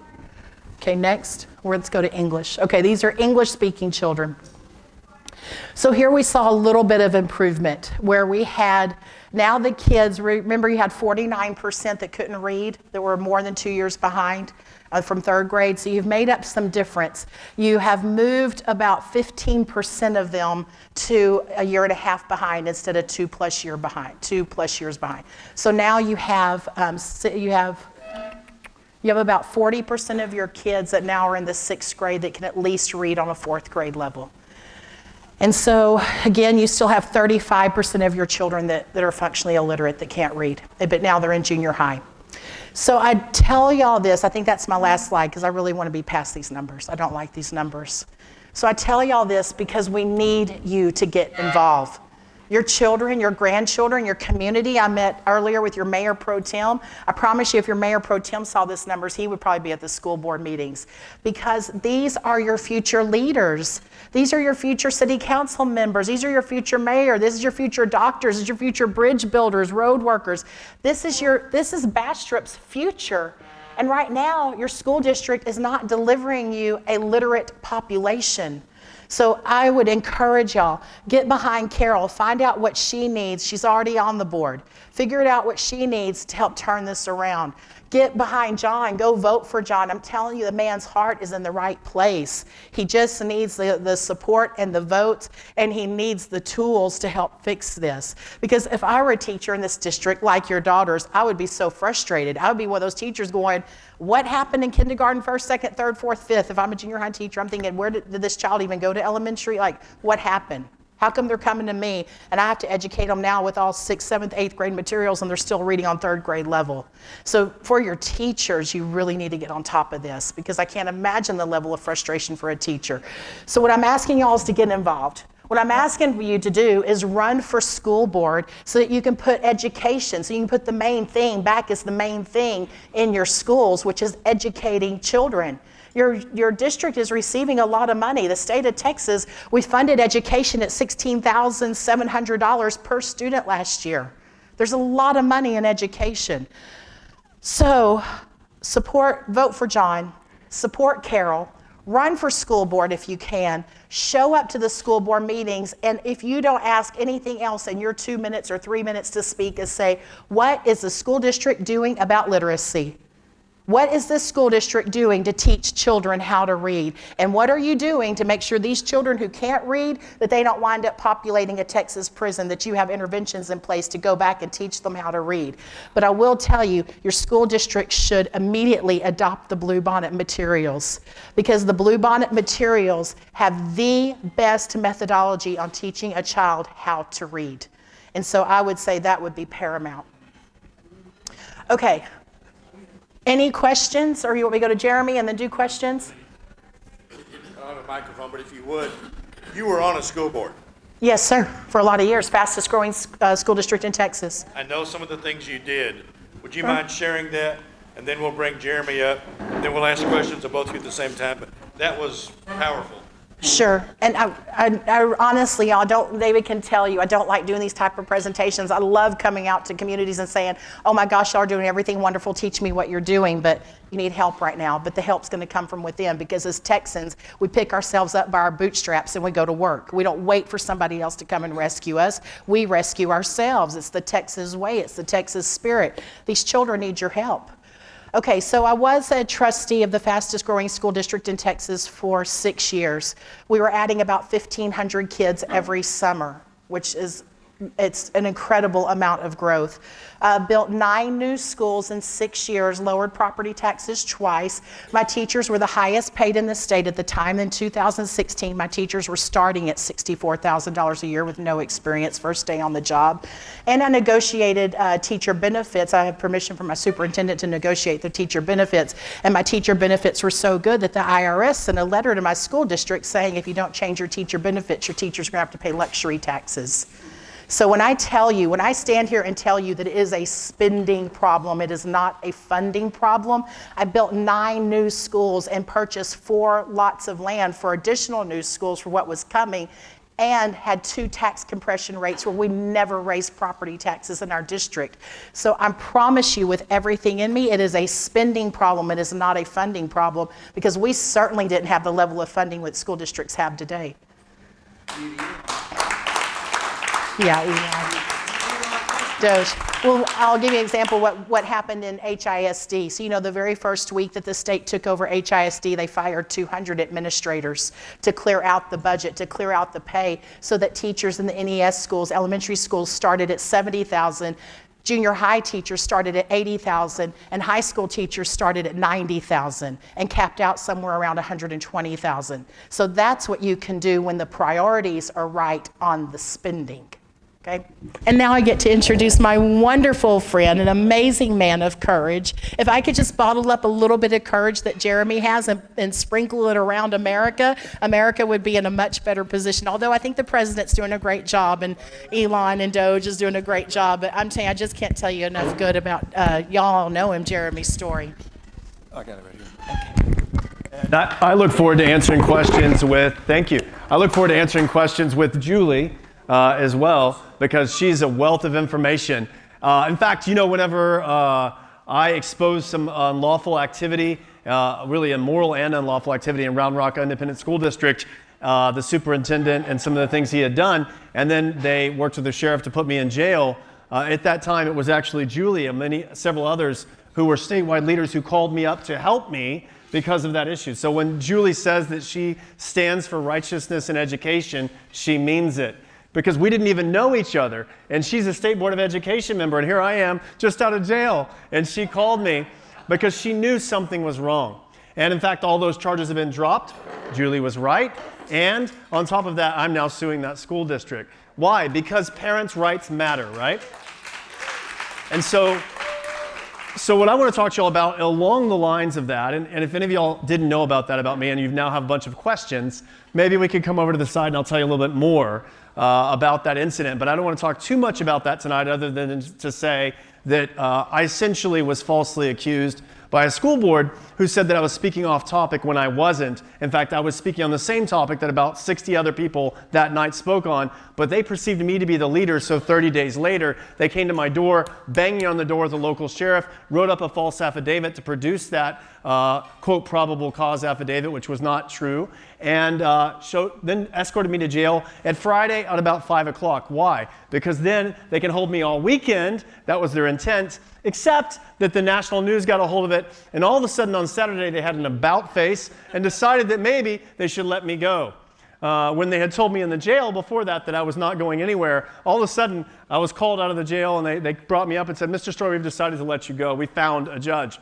Okay, next, let's go to English. Okay, these are English-speaking children. So here we saw a little bit of improvement where we had, now the kids, remember you had 49% that couldn't read, that were more than 2 years behind from 3rd grade. So you've made up some difference. You have moved about 15% of them to a year and a half behind instead of 2+ years behind. So now you have about 40% of your kids that now are in the 6th grade that can at least read on a 4th grade level. And so, again, you still have 35% of your children that are functionally illiterate that can't read, but now they're in junior high. So I tell y'all this, I think that's my last slide because I really want to be past these numbers. I don't like these numbers. So I tell y'all this because we need you to get involved. Your children, your grandchildren, your community. I met earlier with your mayor pro tem. I promise you if your mayor pro tem saw these numbers, he would probably be at the school board meetings because these are your future leaders. These are your future city council members. These are your future mayor. This is your future doctors. This is your future bridge builders, road workers. This is Bastrop's future. And right now, your school district is not delivering you a literate population. So I would encourage y'all, get behind Carol, find out what she needs. She's already on the board. Figure out what she needs to help turn this around. Get behind John, go vote for John. I'm telling you, the man's heart is in the right place. He just needs the support and the votes, and he needs the tools to help fix this. Because if I were a teacher in this district, like your daughters, I would be so frustrated. I would be one of those teachers going, what happened in kindergarten, 1st, 2nd, 3rd, 4th, 5th? If I'm a junior high teacher, I'm thinking, where did this child even go to elementary? Like, what happened? How come they're coming to me and I have to educate them now with all 6th, 7th, 8th grade materials and they're still reading on 3rd grade level? So for your teachers, you really need to get on top of this because I can't imagine the level of frustration for a teacher. So what I'm asking y'all is to get involved. What I'm asking you to do is run for school board so that you can put education, so you can put the main thing back as the main thing in your schools, which is educating children. Your district is receiving a lot of money. The state of Texas, we funded education at $16,700 per student last year. There's a lot of money in education. So vote for John, support Carol, run for school board if you can, show up to the school board meetings, and if you don't ask anything else in your 2 minutes or 3 minutes to speak, is say, what is the school district doing about literacy? What is this school district doing to teach children how to read? And what are you doing to make sure these children who can't read, that they don't wind up populating a Texas prison, that you have interventions in place to go back and teach them how to read? But I will tell you, your school district should immediately adopt the Bluebonnet materials because the Bluebonnet materials have the best methodology on teaching a child how to read. And so I would say that would be paramount. Okay. Any questions, or you want me to go to Jeremy and then do questions? I don't have a microphone, but if you would, you were on a school board. Yes, sir. For a lot of years, fastest growing school district in Texas. I know some of the things you did. Would you mind sharing that? And then we'll bring Jeremy up. Then we'll ask questions of both of you at the same time. But that was powerful. Sure. And I honestly, David can tell you, I don't like doing these type of presentations. I love coming out to communities and saying, oh my gosh, y'all are doing everything wonderful. Teach me what you're doing. But you need help right now. But the help's going to come from within, because as Texans, we pick ourselves up by our bootstraps and we go to work. We don't wait for somebody else to come and rescue us. We rescue ourselves. It's the Texas way. It's the Texas spirit. These children need your help. Okay, so I was a trustee of the fastest growing school district in Texas for 6 years. We were adding about 1,500 kids every summer, which is, it's an incredible amount of growth. Built 9 new schools in 6 years, lowered property taxes twice. My teachers were the highest paid in the state at the time. In 2016, my teachers were starting at $64,000 a year with no experience, first day on the job. And I negotiated teacher benefits. I have permission from my superintendent to negotiate the teacher benefits. And my teacher benefits were so good that the IRS sent a letter to my school district saying, if you don't change your teacher benefits, your teachers are going to have to pay luxury taxes. So when I stand here and tell you that it is a spending problem, it is not a funding problem. I built 9 new schools and purchased 4 lots of land for additional new schools for what was coming, and had 2 tax compression rates where we never raised property taxes in our district. So I promise you, with everything in me, it is a spending problem. It is not a funding problem, because we certainly didn't have the level of funding that school districts have today. Yeah, Doge. Well, I'll give you an example what happened in HISD. So, you know, the very first week that the state took over HISD, they fired 200 administrators to clear out the budget, to clear out the pay, so that teachers in the NES schools, elementary schools, started at $70,000. Junior high teachers started at $80,000, and high school teachers started at $90,000 and capped out somewhere around $120,000. So that's what you can do when the priorities are right on the spending. Okay. And now I get to introduce my wonderful friend, an amazing man of courage. If I could just bottle up a little bit of courage that Jeremy has and sprinkle it around America, America would be in a much better position. Although I think the president's doing a great job, and Elon and Doge is doing a great job. But I'm telling you, I just can't tell you enough good about, y'all know him, Jeremy Storey. I got it right here. And I look forward to answering questions with, thank you. I look forward to answering questions with Julie as well, because she's a wealth of information. In fact, you know, whenever I expose some unlawful activity, really immoral and unlawful activity in Round Rock Independent School District, the superintendent and some of the things he had done, and then they worked with the sheriff to put me in jail. At that time, it was actually Julie and several others who were statewide leaders who called me up to help me because of that issue. So when Julie says that she stands for righteousness and education, she means it. Because we didn't even know each other. And she's a State Board of Education member, and here I am just out of jail. And she called me because she knew something was wrong. And in fact, all those charges have been dropped. Julie was right. And on top of that, I'm now suing that school district. Why? Because parents' rights matter, right? And so what I want to talk to you all about along the lines of that, and if any of y'all didn't know about that about me and you now have a bunch of questions, maybe we could come over to the side and I'll tell you a little bit more about that incident. But I don't want to talk too much about that tonight, other than to say that I essentially was falsely accused by a school board who said that I was speaking off topic when I wasn't. In fact, I was speaking on the same topic that about 60 other people that night spoke on, but they perceived me to be the leader. So 30 days later, they came to my door, banging on the door of the local sheriff, wrote up a false affidavit to produce that quote, probable cause affidavit, which was not true, and then escorted me to jail at Friday at about 5 o'clock. Why? Because then they can hold me all weekend. That was their intent, except that the national news got a hold of it, and all of a sudden on Saturday they had an about face and decided that maybe they should let me go. When they had told me in the jail before that I was not going anywhere, all of a sudden I was called out of the jail, and they brought me up and said, Mr. Storey, we've decided to let you go. We found a judge.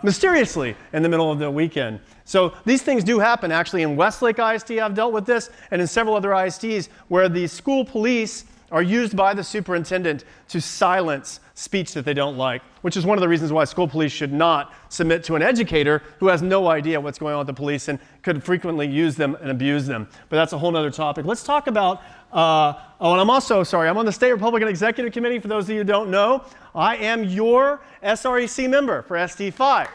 Mysteriously in the middle of the weekend. So these things do happen. Actually, in Westlake ISD, I've dealt with this, and in several other ISDs where the school police are used by the superintendent to silence speech that they don't like, which is one of the reasons why school police should not submit to an educator who has no idea what's going on with the police and could frequently use them and abuse them. But that's a whole other topic. Let's talk about, and I'm on the State Republican Executive Committee. For those of you who don't know, I am your SREC member for SD5.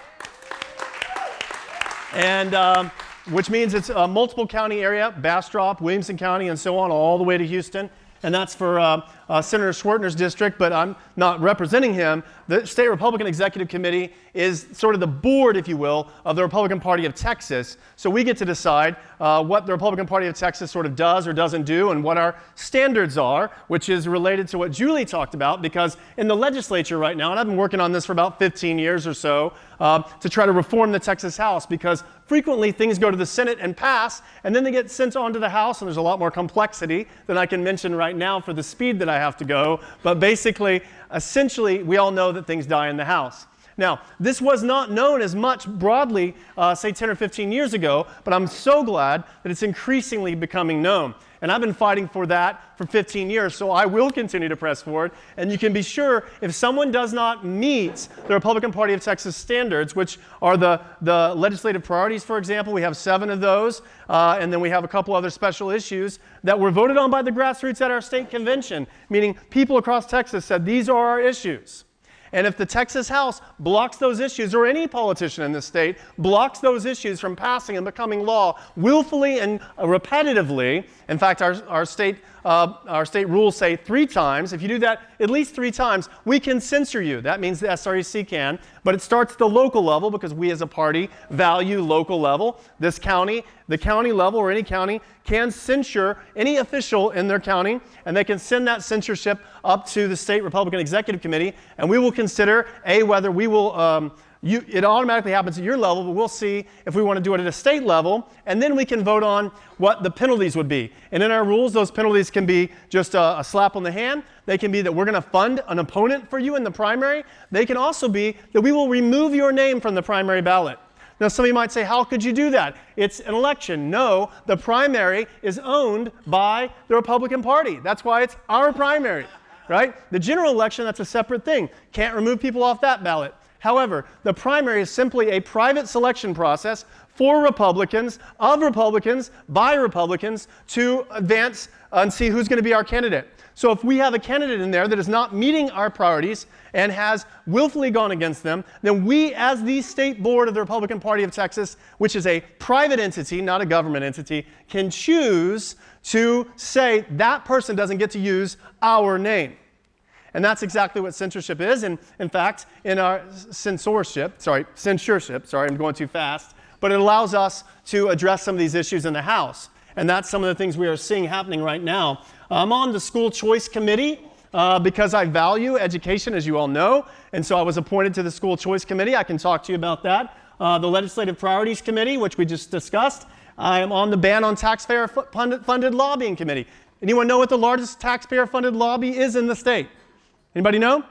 And which means it's a multiple county area, Bastrop, Williamson County, and so on, all the way to Houston. And that's for Senator Schwartner's district, but I'm not representing him. The State Republican Executive Committee is sort of the board, if you will, of the Republican Party of Texas. So we get to decide what the Republican Party of Texas sort of does or doesn't do and what our standards are, which is related to what Julie talked about, because in the legislature right now, and I've been working on this for about 15 years or so, to try to reform the Texas House, because frequently things go to the Senate and pass, and then they get sent on to the House, and there's a lot more complexity than I can mention right now for the speed that I have to go. But basically, essentially, we all know that things die in the House. Now, this was not known as much broadly, say 10 or 15 years ago, but I'm so glad that it's increasingly becoming known. And I've been fighting for that for 15 years, so I will continue to press forward. And you can be sure if someone does not meet the Republican Party of Texas standards, which are the legislative priorities, for example, we have 7 of those, and then we have a couple other special issues that were voted on by the grassroots at our state convention, meaning people across Texas said these are our issues. And if the Texas House blocks those issues, or any politician in this state blocks those issues from passing and becoming law willfully and repetitively, in fact, our state rules say 3 times. If you do that at least 3 times, we can censure you. That means the SREC can, but it starts at the local level because we as a party value local level. This county, the county level or any county can censure any official in their county, and they can send that censorship up to the State Republican Executive Committee, and we will consider, whether we will, it automatically happens at your level, but we'll see if we want to do it at a state level, and then we can vote on what the penalties would be. And in our rules, those penalties can be just a slap on the hand. They can be that we're going to fund an opponent for you in the primary. They can also be that we will remove your name from the primary ballot. Now, some of you might say, how could you do that? It's an election. No, the primary is owned by the Republican Party. That's why it's our primary, right? The general election, that's a separate thing. Can't remove people off that ballot. However, the primary is simply a private selection process for Republicans, of Republicans, by Republicans, to advance and see who's going to be our candidate. So if we have a candidate in there that is not meeting our priorities and has willfully gone against them, then we, as the state board of the Republican Party of Texas, which is a private entity, not a government entity, can choose to say that person doesn't get to use our name. And that's exactly what censorship is. And in fact, in our censorship, I'm going too fast, but it allows us to address some of these issues in the House. And that's some of the things we are seeing happening right now. I'm on the School Choice Committee because I value education, as you all know. And so I was appointed to the School Choice Committee. I can talk to you about that. The Legislative Priorities Committee, which we just discussed. I am on the Ban on Taxpayer-Funded Lobbying Committee. Anyone know what the largest taxpayer-funded lobby is in the state? Anybody know?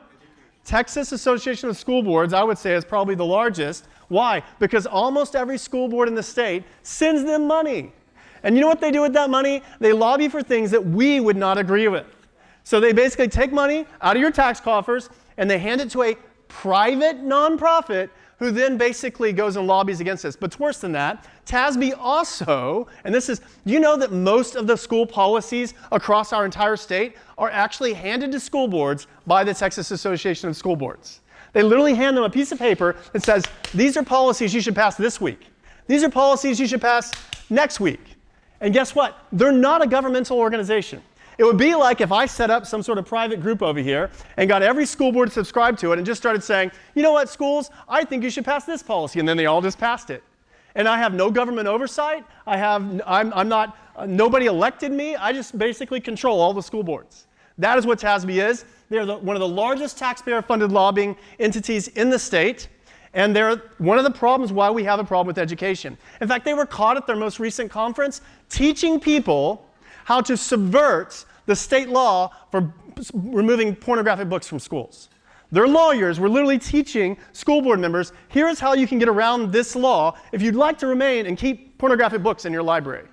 Texas Association of School Boards, I would say, is probably the largest. Why? Because almost every school board in the state sends them money. And you know what they do with that money? They lobby for things that we would not agree with. So they basically take money out of your tax coffers and they hand it to a private nonprofit who then basically goes and lobbies against us. But it's worse than that. TASB also, and this is, you know that most of the school policies across our entire state are actually handed to school boards by the Texas Association of School Boards. They literally hand them a piece of paper that says, these are policies you should pass this week. These are policies you should pass next week. And guess what? They're not a governmental organization. It would be like if I set up some sort of private group over here and got every school board to subscribe to it and just started saying, you know what, schools, I think you should pass this policy. And then they all just passed it. And I have no government oversight. Nobody elected me. I just basically control all the school boards. That is what TASB is. They're one of the largest taxpayer-funded lobbying entities in the state. And they're one of the problems why we have a problem with education. In fact, they were caught at their most recent conference teaching people how to subvert the state law for removing pornographic books from schools. Their lawyers were literally teaching school board members, here is how you can get around this law if you'd like to remain and keep pornographic books in your library.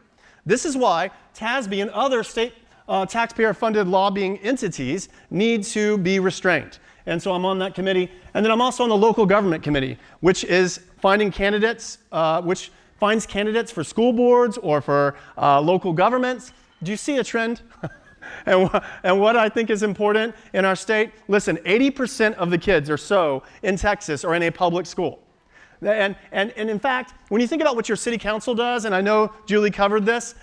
This is why TASB and other state taxpayer-funded lobbying entities need to be restrained. and so I'm on that committee. And then I'm also on the local government committee, which is finding candidates, which finds candidates for school boards or for local governments. Do you see a trend? And what I think is important in our state, listen, 80% of the kids or so in Texas are in a public school. And in fact, when you think about what your city council does, and I know Julie covered this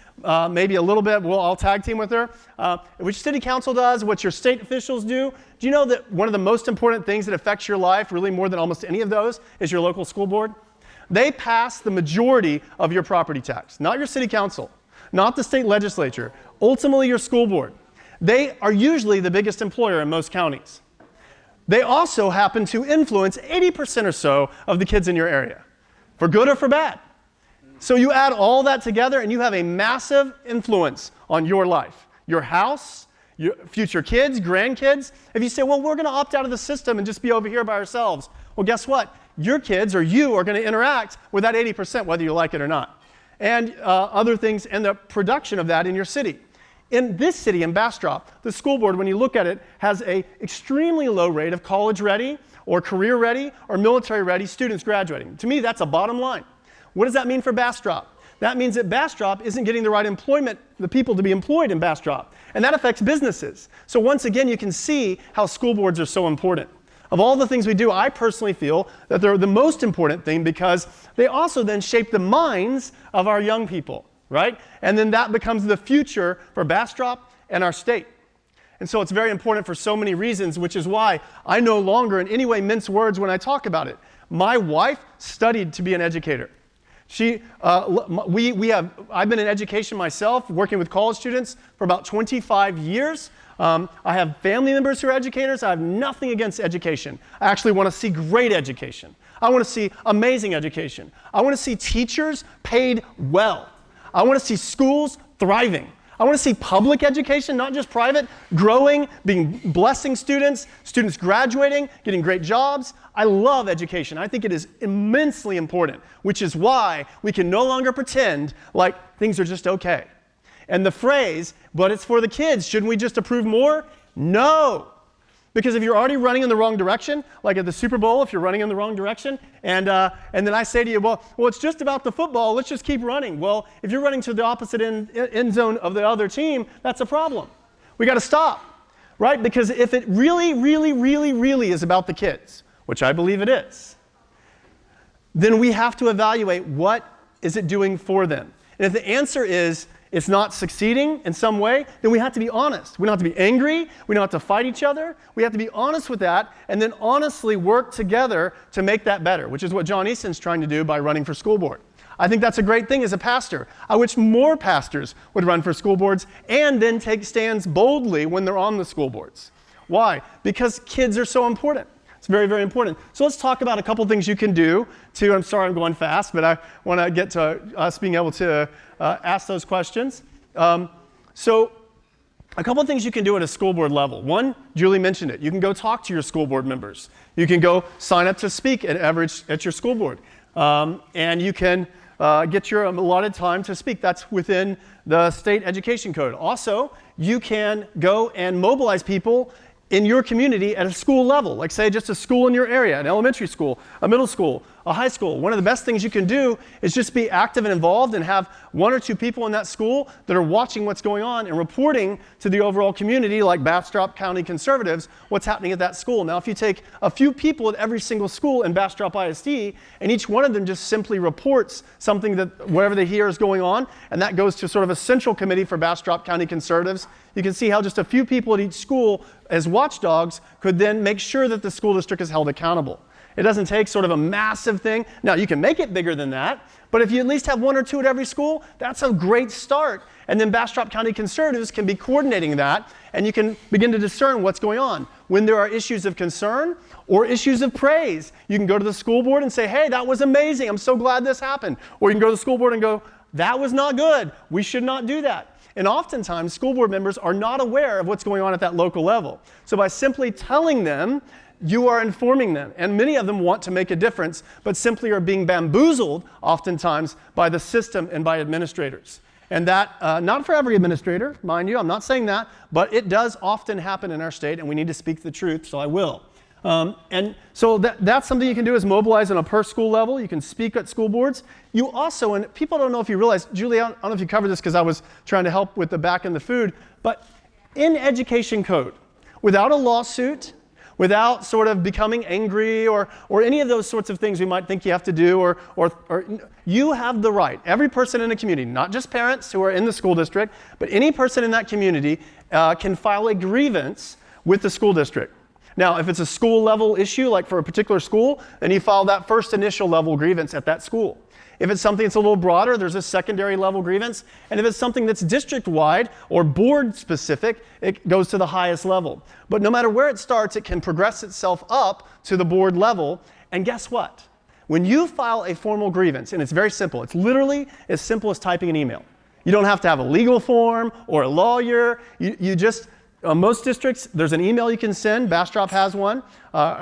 maybe a little bit, I'll tag team with her, what your city council does, what your state officials do you know that one of the most important things that affects your life, really more than almost any of those, is your local school board? They pass the majority of your property tax, not your city council, not the state legislature, ultimately your school board. They are usually the biggest employer in most counties. They also happen to influence 80% or so of the kids in your area, for good or for bad. So you add all that together and you have a massive influence on your life, your house, your future kids, grandkids. If you say, well, we're going to opt out of the system and just be over here by ourselves, well, guess what? Your kids or you are going to interact with that 80%, whether you like it or not. And other things and the production of that in your city. In this city, in Bastrop, the school board, when you look at it, has an extremely low rate of college-ready or career-ready or military-ready students graduating. To me, that's a bottom line. What does that mean for Bastrop? That means that Bastrop isn't getting the right employment, the people to be employed in Bastrop. And that affects businesses. So once again, you can see how school boards are so important. Of all the things we do, I personally feel that they're the most important thing because they also then shape the minds of our young people. Right? And then that becomes the future for Bastrop and our state. And so it's very important for so many reasons, which is why I no longer in any way mince words when I talk about it. My wife studied to be an educator. I've been in education myself, working with college students for about 25 years. I have family members who are educators. I have nothing against education. I actually want to see great education. I want to see amazing education. I want to see teachers paid well. I want to see schools thriving. I want to see public education, not just private, growing, blessing students graduating, getting great jobs. I love education. I think it is immensely important, which is why we can no longer pretend like things are just okay. And the phrase, but it's for the kids, shouldn't we just approve more? No. Because if you're already running in the wrong direction, like at the Super Bowl, if you're running in the wrong direction, and then I say to you, well, it's just about the football, let's just keep running. Well, if you're running to the opposite end zone of the other team, that's a problem. We got to stop, right? Because if it really, really, really, really is about the kids, which I believe it is, then we have to evaluate what is it doing for them. And if the answer is, it's not succeeding in some way, then we have to be honest. We don't have to be angry. We don't have to fight each other. We have to be honest with that and then honestly work together to make that better, which is what John Easton's trying to do by running for school board. I think that's a great thing as a pastor. I wish more pastors would run for school boards and then take stands boldly when they're on the school boards. Why? Because kids are so important. It's very, very important. So let's talk about a couple things you can do to, I'm sorry I'm going fast, but I want to get to us being able to ask those questions. So a couple of things you can do at a school board level. One, Julie mentioned it. You can go talk to your school board members. You can go sign up to speak at your school board. And you can get your allotted time to speak. That's within the state education code. Also, you can go and mobilize people in your community at a school level, like say just a school in your area, an elementary school, a middle school, a high school. One of the best things you can do is just be active and involved and have one or two people in that school that are watching what's going on and reporting to the overall community, like Bastrop County conservatives, what's happening at that school. Now, if you take a few people at every single school in Bastrop ISD, and each one of them just simply reports something that whatever they hear is going on, and that goes to sort of a central committee for Bastrop County conservatives, you can see how just a few people at each school as watchdogs could then make sure that the school district is held accountable. It doesn't take sort of a massive thing. Now, you can make it bigger than that, but if you at least have one or two at every school, that's a great start. And then Bastrop County conservatives can be coordinating that, and you can begin to discern what's going on. When there are issues of concern or issues of praise, you can go to the school board and say, hey, that was amazing. I'm so glad this happened. Or you can go to the school board and go, that was not good. We should not do that. And oftentimes, school board members are not aware of what's going on at that local level. So by simply telling them, you are informing them. And many of them want to make a difference, but simply are being bamboozled oftentimes by the system and by administrators. And that, not for every administrator, mind you, I'm not saying that, but it does often happen in our state, and we need to speak the truth, so I will. And so that's something you can do, is mobilize on a per school level. You can speak at school boards. You also, and people don't know if you realize, Julie, I don't know if you covered this because I was trying to help with the back and the food, but in education code, without a lawsuit, without sort of becoming angry or any of those sorts of things we might think you have to do, or you have the right, every person in a community, not just parents who are in the school district, but any person in that community can file a grievance with the school district. Now, if it's a school level issue, like for a particular school, then you file that first initial level grievance at that school. If it's something that's a little broader, there's a secondary level grievance. And if it's something that's district-wide or board-specific, it goes to the highest level. But no matter where it starts, it can progress itself up to the board level. And guess what? When you file a formal grievance, and it's very simple, it's literally as simple as typing an email. You don't have to have a legal form or a lawyer. You just, most districts, there's an email you can send. Bastrop has one.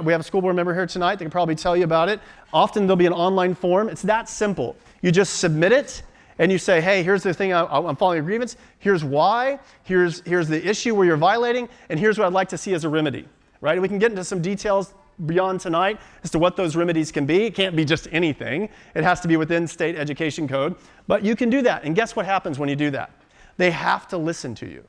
We have a school board member here tonight that can probably tell you about it. Often there'll be an online form. It's that simple. You just submit it and you say, hey, here's the thing, I'm filing a grievance. Here's why. Here's the issue where you're violating, and here's what I'd like to see as a remedy. Right? We can get into some details beyond tonight as to what those remedies can be. It can't be just anything. It has to be within state education code. But you can do that. And guess what happens when you do that? They have to listen to you.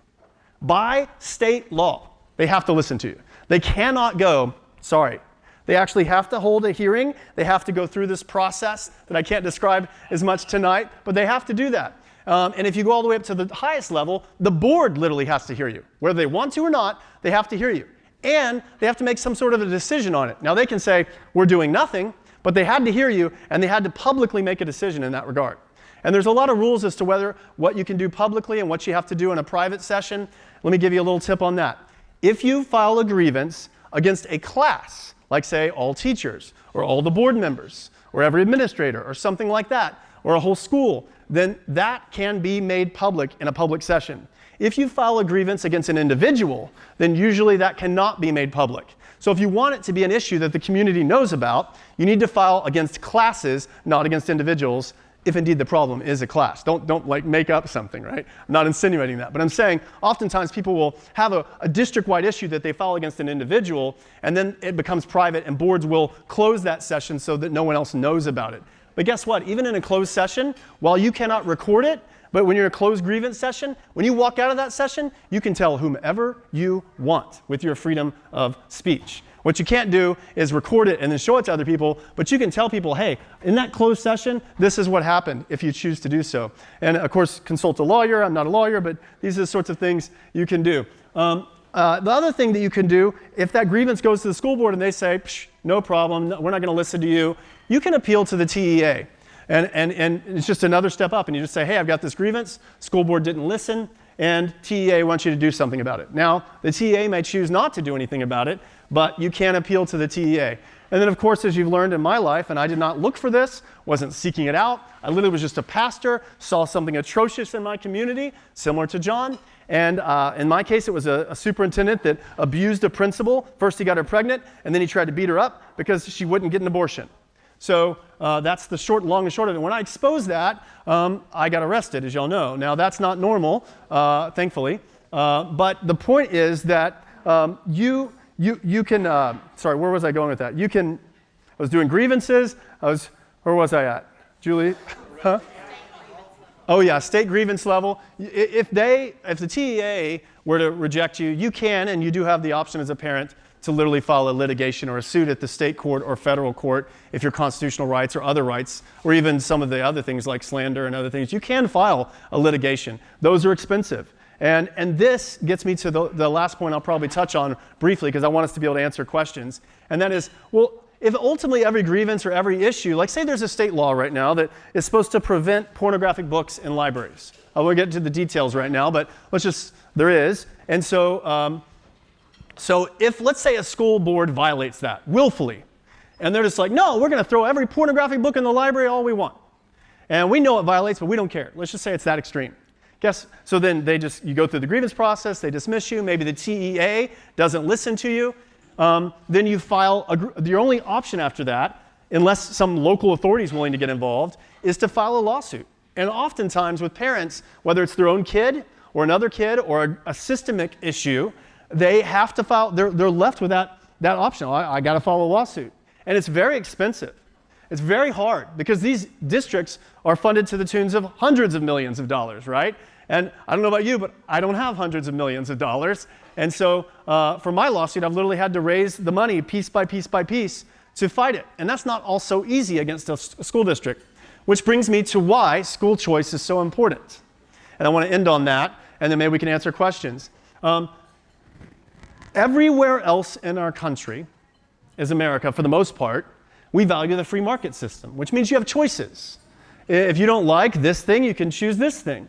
By state law, they have to listen to you. They cannot go, sorry. They actually have to hold a hearing. They have to go through this process that I can't describe as much tonight, but they have to do that. And if you go all the way up to the highest level, the board literally has to hear you. Whether they want to or not, they have to hear you. And they have to make some sort of a decision on it. Now they can say, we're doing nothing, but they had to hear you, and they had to publicly make a decision in that regard. And there's a lot of rules as to what you can do publicly and what you have to do in a private session. Let me give you a little tip on that. If you file a grievance against a class, like say all teachers or all the board members or every administrator or something like that, or a whole school, then that can be made public in a public session. If you file a grievance against an individual, then usually that cannot be made public. So if you want it to be an issue that the community knows about, you need to file against classes, not against individuals, if indeed the problem is a class. Don't like make up something, right? I'm not insinuating that, but I'm saying oftentimes people will have a district-wide issue that they file against an individual, and then it becomes private, and boards will close that session so that no one else knows about it. But guess what? Even in a closed session, while you cannot record it, but when you're in a closed grievance session, when you walk out of that session, you can tell whomever you want with your freedom of speech. What you can't do is record it and then show it to other people, but you can tell people, hey, in that closed session, this is what happened, if you choose to do so. And of course, consult a lawyer. I'm not a lawyer, but these are the sorts of things you can do. The other thing that you can do, if that grievance goes to the school board and they say, no problem, we're not going to listen to you, you can appeal to the TEA. And it's just another step up, and you just say, hey, I've got this grievance, school board didn't listen, and TEA wants you to do something about it. Now, the TEA may choose not to do anything about it, but you can appeal to the TEA. And then, of course, as you've learned in my life, and I did not look for this, wasn't seeking it out, I literally was just a pastor, saw something atrocious in my community, similar to John, and in my case, it was a superintendent that abused a principal. First, he got her pregnant, and then he tried to beat her up because she wouldn't get an abortion. So that's the long and short of it. When I exposed that, I got arrested, as y'all know. Now, that's not normal, thankfully. But the point is that you can, sorry, where was I going with that? I was doing grievances. Where was I at? Julie? Huh? Oh yeah, state grievance level. If the TEA were to reject you, you can, and you do have the option as a parent to literally file a litigation or a suit at the state court or federal court if your constitutional rights or other rights, or even some of the other things like slander and other things, you can file a litigation. Those are expensive. And this gets me to the last point I'll probably touch on briefly, because I want us to be able to answer questions. And that is, well, if ultimately every grievance or every issue, like say there's a state law right now that is supposed to prevent pornographic books in libraries. I won't get into the details right now, but there is. And so if, let's say, a school board violates that willfully, and they're just like, no, we're going to throw every pornographic book in the library all we want. And we know it violates, but we don't care. Let's just say it's that extreme. So then you go through the grievance process, they dismiss you, maybe the TEA doesn't listen to you. Then you file, your only option after that, unless some local authority is willing to get involved, is to file a lawsuit. And oftentimes with parents, whether it's their own kid or another kid or a systemic issue, they have to file, they're left with that that option. I got to file a lawsuit. And it's very expensive. It's very hard because these districts are funded to the tunes of hundreds of millions of dollars, right? And I don't know about you, but I don't have hundreds of millions of dollars. And so for my lawsuit, I've literally had to raise the money piece by piece by piece to fight it. And that's not all so easy against a school district, which brings me to why school choice is so important. And I want to end on that, and then maybe we can answer questions. Everywhere else in our country, is America for the most part, we value the free market system, which means you have choices. If you don't like this thing, you can choose this thing.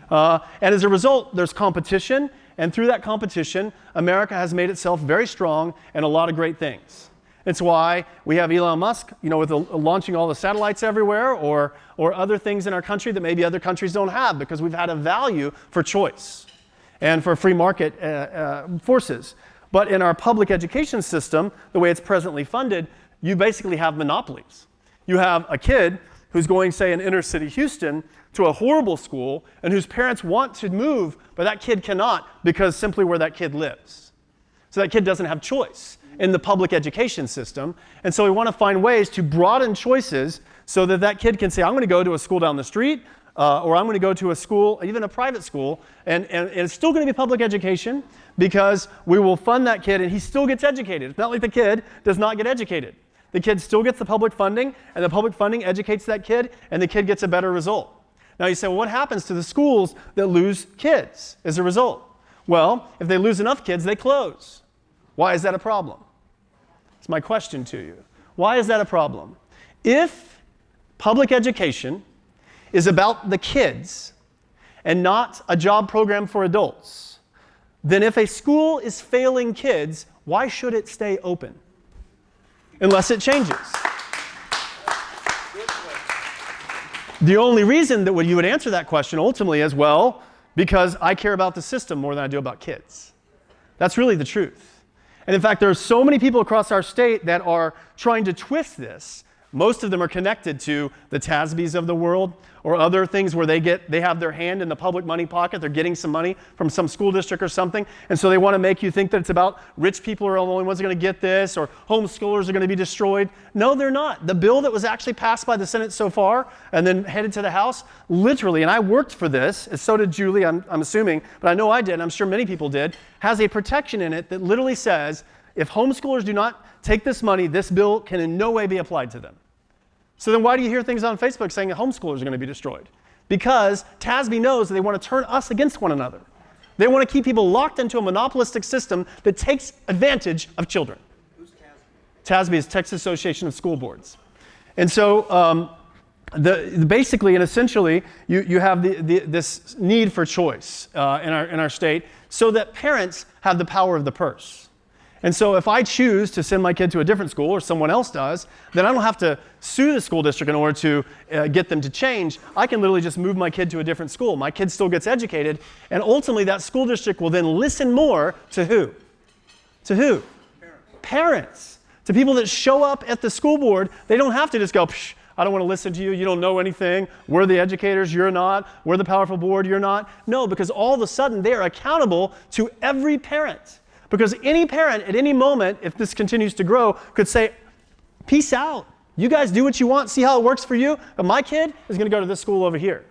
And as a result, there's competition, and through that competition, America has made itself very strong in a lot of great things. It's why we have Elon Musk, with launching all the satellites everywhere, or other things in our country that maybe other countries don't have, because we've had a value for choice and for free market forces. But in our public education system, the way it's presently funded, you basically have monopolies. You have a kid who's going, say, in inner city Houston to a horrible school and whose parents want to move, but that kid cannot because simply where that kid lives. So that kid doesn't have choice in the public education system. And so we want to find ways to broaden choices so that that kid can say, I'm going to go to a school down the street, or I'm going to go to a school, even a private school, and it's still going to be public education because we will fund that kid and he still gets educated. It's not like the kid does not get educated. The kid still gets the public funding, and the public funding educates that kid, and the kid gets a better result. Now you say, well, what happens to the schools that lose kids as a result? Well, if they lose enough kids, they close. Why is that a problem? It's my question to you. Why is that a problem? If public education is about the kids and not a job program for adults, then if a school is failing kids, why should it stay open? Unless it changes. The only reason that you would answer that question ultimately is, well, because I care about the system more than I do about kids. That's really the truth. And in fact, there are so many people across our state that are trying to twist this. Most of them are connected to the TASBs of the world or other things where they have their hand in the public money pocket. They're getting some money from some school district or something. And so they want to make you think that it's about rich people are the only ones that are going to get this, or homeschoolers are going to be destroyed. No, they're not. The bill that was actually passed by the Senate so far and then headed to the House, literally, and I worked for this, and so did Julie, I'm assuming, but I know I did, and I'm sure many people did, has a protection in it that literally says, if homeschoolers do not take this money, this bill can in no way be applied to them. So then why do you hear things on Facebook saying that homeschoolers are going to be destroyed? Because TASB knows that they want to turn us against one another. They want to keep people locked into a monopolistic system that takes advantage of children. Who's TASB? TASB is Texas Association of School Boards. And so basically and essentially, you have this need for choice in our state so that parents have the power of the purse. And so if I choose to send my kid to a different school, or someone else does, then I don't have to sue the school district in order to get them to change. I can literally just move my kid to a different school. My kid still gets educated, and ultimately that school district will then listen more to who? To who? Parents. To people that show up at the school board. They don't have to just go, psh, I don't want to listen to you. You don't know anything. We're the educators. You're not. We're the powerful board. You're not. No, because all of a sudden they are accountable to every parent. Because any parent at any moment, if this continues to grow, could say, peace out. You guys do what you want, see how it works for you, but my kid is going to go to this school over here.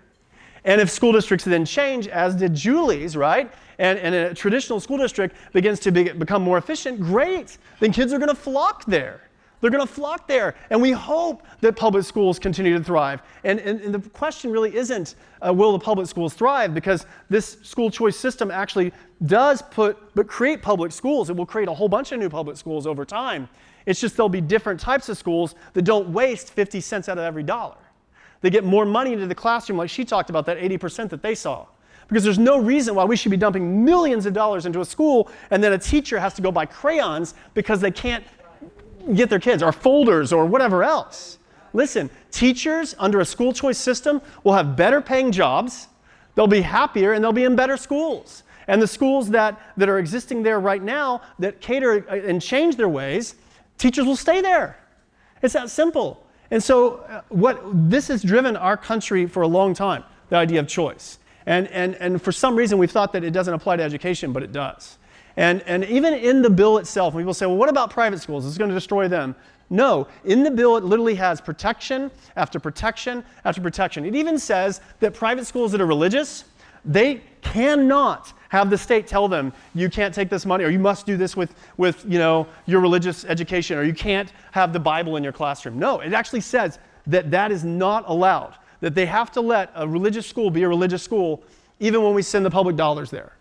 And if school districts then change, as did Julie's, right, and a traditional school district begins to become more efficient, great. Then kids are going to flock there. They're going to flock there. And we hope that public schools continue to thrive. And the question really isn't, will the public schools thrive? Because this school choice system actually does create public schools. It will create a whole bunch of new public schools over time. It's just there'll be different types of schools that don't waste 50 cents out of every dollar. They get more money into the classroom, like she talked about, that 80% that they saw. Because there's no reason why we should be dumping millions of dollars into a school and then a teacher has to go buy crayons because they can't get their kids, or folders, or whatever else. Listen, teachers under a school choice system will have better paying jobs, they'll be happier, and they'll be in better schools. And the schools that are existing there right now that cater and change their ways, teachers will stay there. It's that simple. And so this has driven our country for a long time, the idea of choice. And for some reason we've thought that it doesn't apply to education, but it does. And even in the bill itself, when people say, well, what about private schools? Is this going to destroy them? No, in the bill, it literally has protection after protection after protection. It even says that private schools that are religious, they cannot have the state tell them, you can't take this money, or you must do this with your religious education, or you can't have the Bible in your classroom. No, it actually says that that is not allowed, that they have to let a religious school be a religious school even when we send the public dollars there.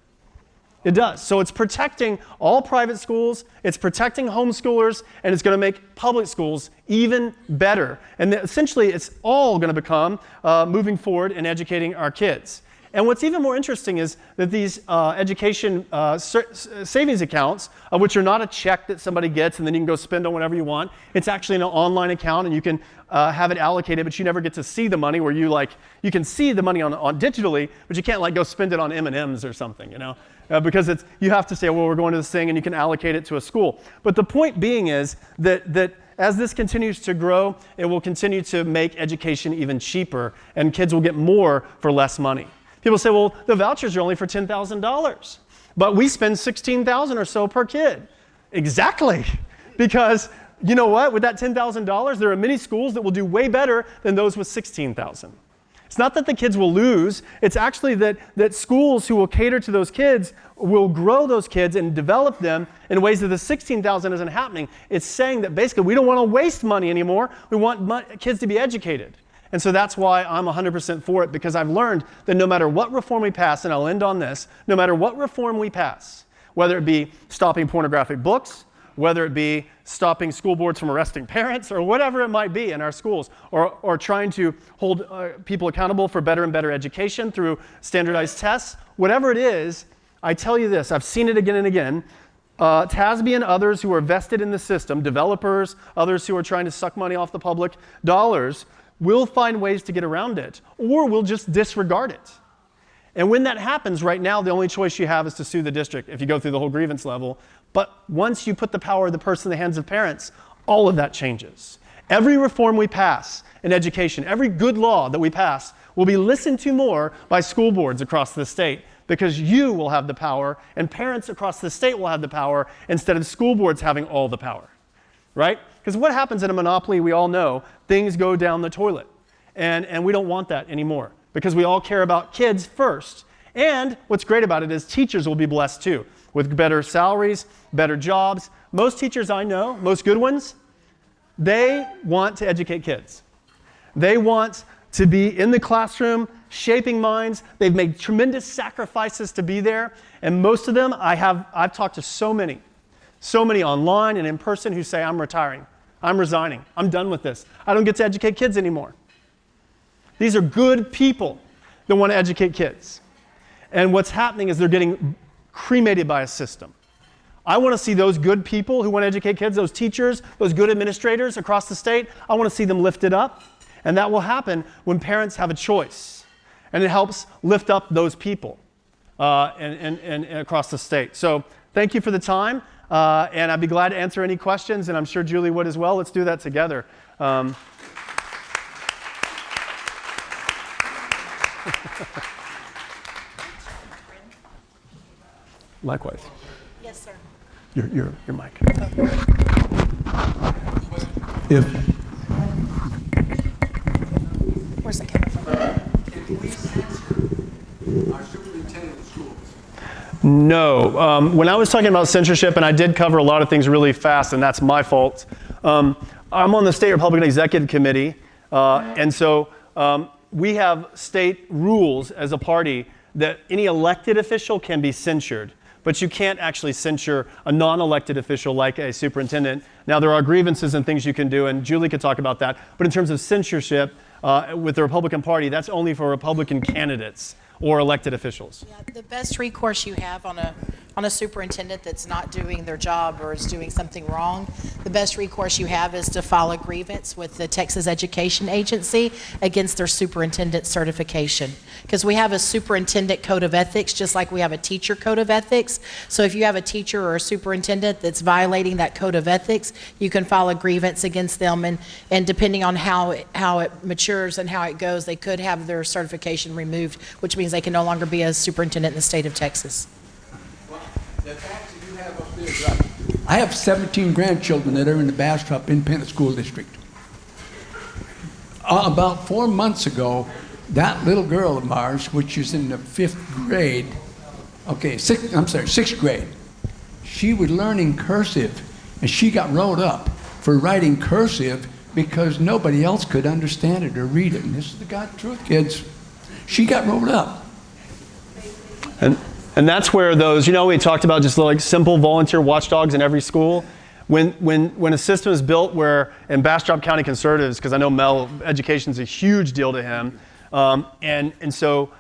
It does. So it's protecting all private schools, it's protecting homeschoolers, and it's going to make public schools even better. And essentially, it's all going to become moving forward and educating our kids. And what's even more interesting is that these education savings accounts, which are not a check that somebody gets and then you can go spend on whatever you want. It's actually an online account, and you can have it allocated, but you never get to see the money. Where you can see the money on digitally, but you can't go spend it on M&Ms or something, because you have to say, well, we're going to this thing, and you can allocate it to a school. But the point being is that as this continues to grow, it will continue to make education even cheaper, and kids will get more for less money. People say, well, the vouchers are only for $10,000, but we spend $16,000 or so per kid. Exactly, because you know what? With that $10,000, there are many schools that will do way better than those with $16,000. It's not that the kids will lose. It's actually that schools who will cater to those kids will grow those kids and develop them in ways that the $16,000 isn't happening. It's saying that basically we don't want to waste money anymore. We want kids to be educated. And so that's why I'm 100% for it, because I've learned that no matter what reform we pass, and I'll end on this, no matter what reform we pass, whether it be stopping pornographic books, whether it be stopping school boards from arresting parents, or whatever it might be in our schools, or trying to hold people accountable for better and better education through standardized tests, whatever it is, I tell you this, I've seen it again and again, TASB and others who are vested in the system, developers, others who are trying to suck money off the public dollars, will find ways to get around it, or will just disregard it. And when that happens, right now, the only choice you have is to sue the district if you go through the whole grievance level. But once you put the power of the purse in the hands of parents, all of that changes. Every reform we pass in education, every good law that we pass will be listened to more by school boards across the state, because you will have the power and parents across the state will have the power instead of school boards having all the power, right? Because what happens in a monopoly, we all know, things go down the toilet. And we don't want that anymore, because we all care about kids first. And what's great about it is teachers will be blessed too, with better salaries, better jobs. Most teachers I know, most good ones, they want to educate kids. They want to be in the classroom, shaping minds. They've made tremendous sacrifices to be there. And most of them, I've talked to so many online and in person who say, I'm retiring, I'm resigning, I'm done with this. I don't get to educate kids anymore. These are good people that want to educate kids. And what's happening is they're getting cremated by a system. I want to see those good people who want to educate kids, those teachers, those good administrators across the state, I want to see them lifted up. And that will happen when parents have a choice. And it helps lift up those people and across the state. So thank you for the time. And I'd be glad to answer any questions, and I'm sure Julie would as well. Let's do that together. Likewise. Yes, sir. Your mic. Where's that coming from? Can we censor our superintendent of schools? No. When I was talking about censorship, and I did cover a lot of things really fast, and that's my fault. I'm on the State Republican Executive Committee, and so we have state rules as a party that any elected official can be censured, but you can't actually censure a non-elected official like a superintendent. Now, there are grievances and things you can do, and Julie could talk about that, but in terms of censorship with the Republican Party, that's only for Republican candidates or elected officials. Yeah, the best recourse you have on a superintendent that's not doing their job or is doing something wrong, the best recourse you have is to file a grievance with the Texas Education Agency against their superintendent certification. Because we have a superintendent code of ethics, just like we have a teacher code of ethics. So if you have a teacher or a superintendent that's violating that code of ethics, you can file a grievance against them, and depending on how it matures and how it goes, they could have their certification removed, which means they can no longer be a superintendent in the state of Texas. Well, the fact that you I have 17 grandchildren that are in the Bastrop Independent School District. About 4 months ago, that little girl of ours, which is in the 5th grade, sixth grade, she was learning cursive, and she got rolled up for writing cursive because nobody else could understand it or read it. And this is the God truth, kids. She got rolled up. And that's where those, we talked about just like simple volunteer watchdogs in every school. When a system is built where, in Bastrop County Conservatives, because I know Mel, education is a huge deal to him, so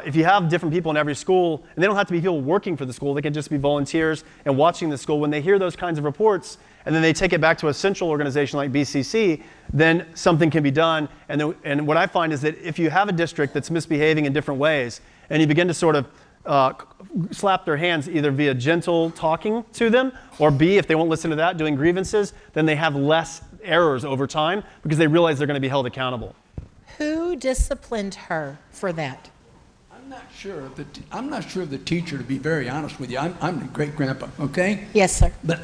if you have different people in every school, and they don't have to be people working for the school, they can just be volunteers and watching the school, when they hear those kinds of reports, and then they take it back to a central organization like BCC, then something can be done. And what I find is that if you have a district that's misbehaving in different ways, and you begin to sort of slap their hands either via gentle talking to them, or B, if they won't listen to that, doing grievances, then they have less errors over time because they realize they're going to be held accountable. Who disciplined her for that? I'm not sure of the teacher, to be very honest with you. I'm the great grandpa, okay? Yes, sir. But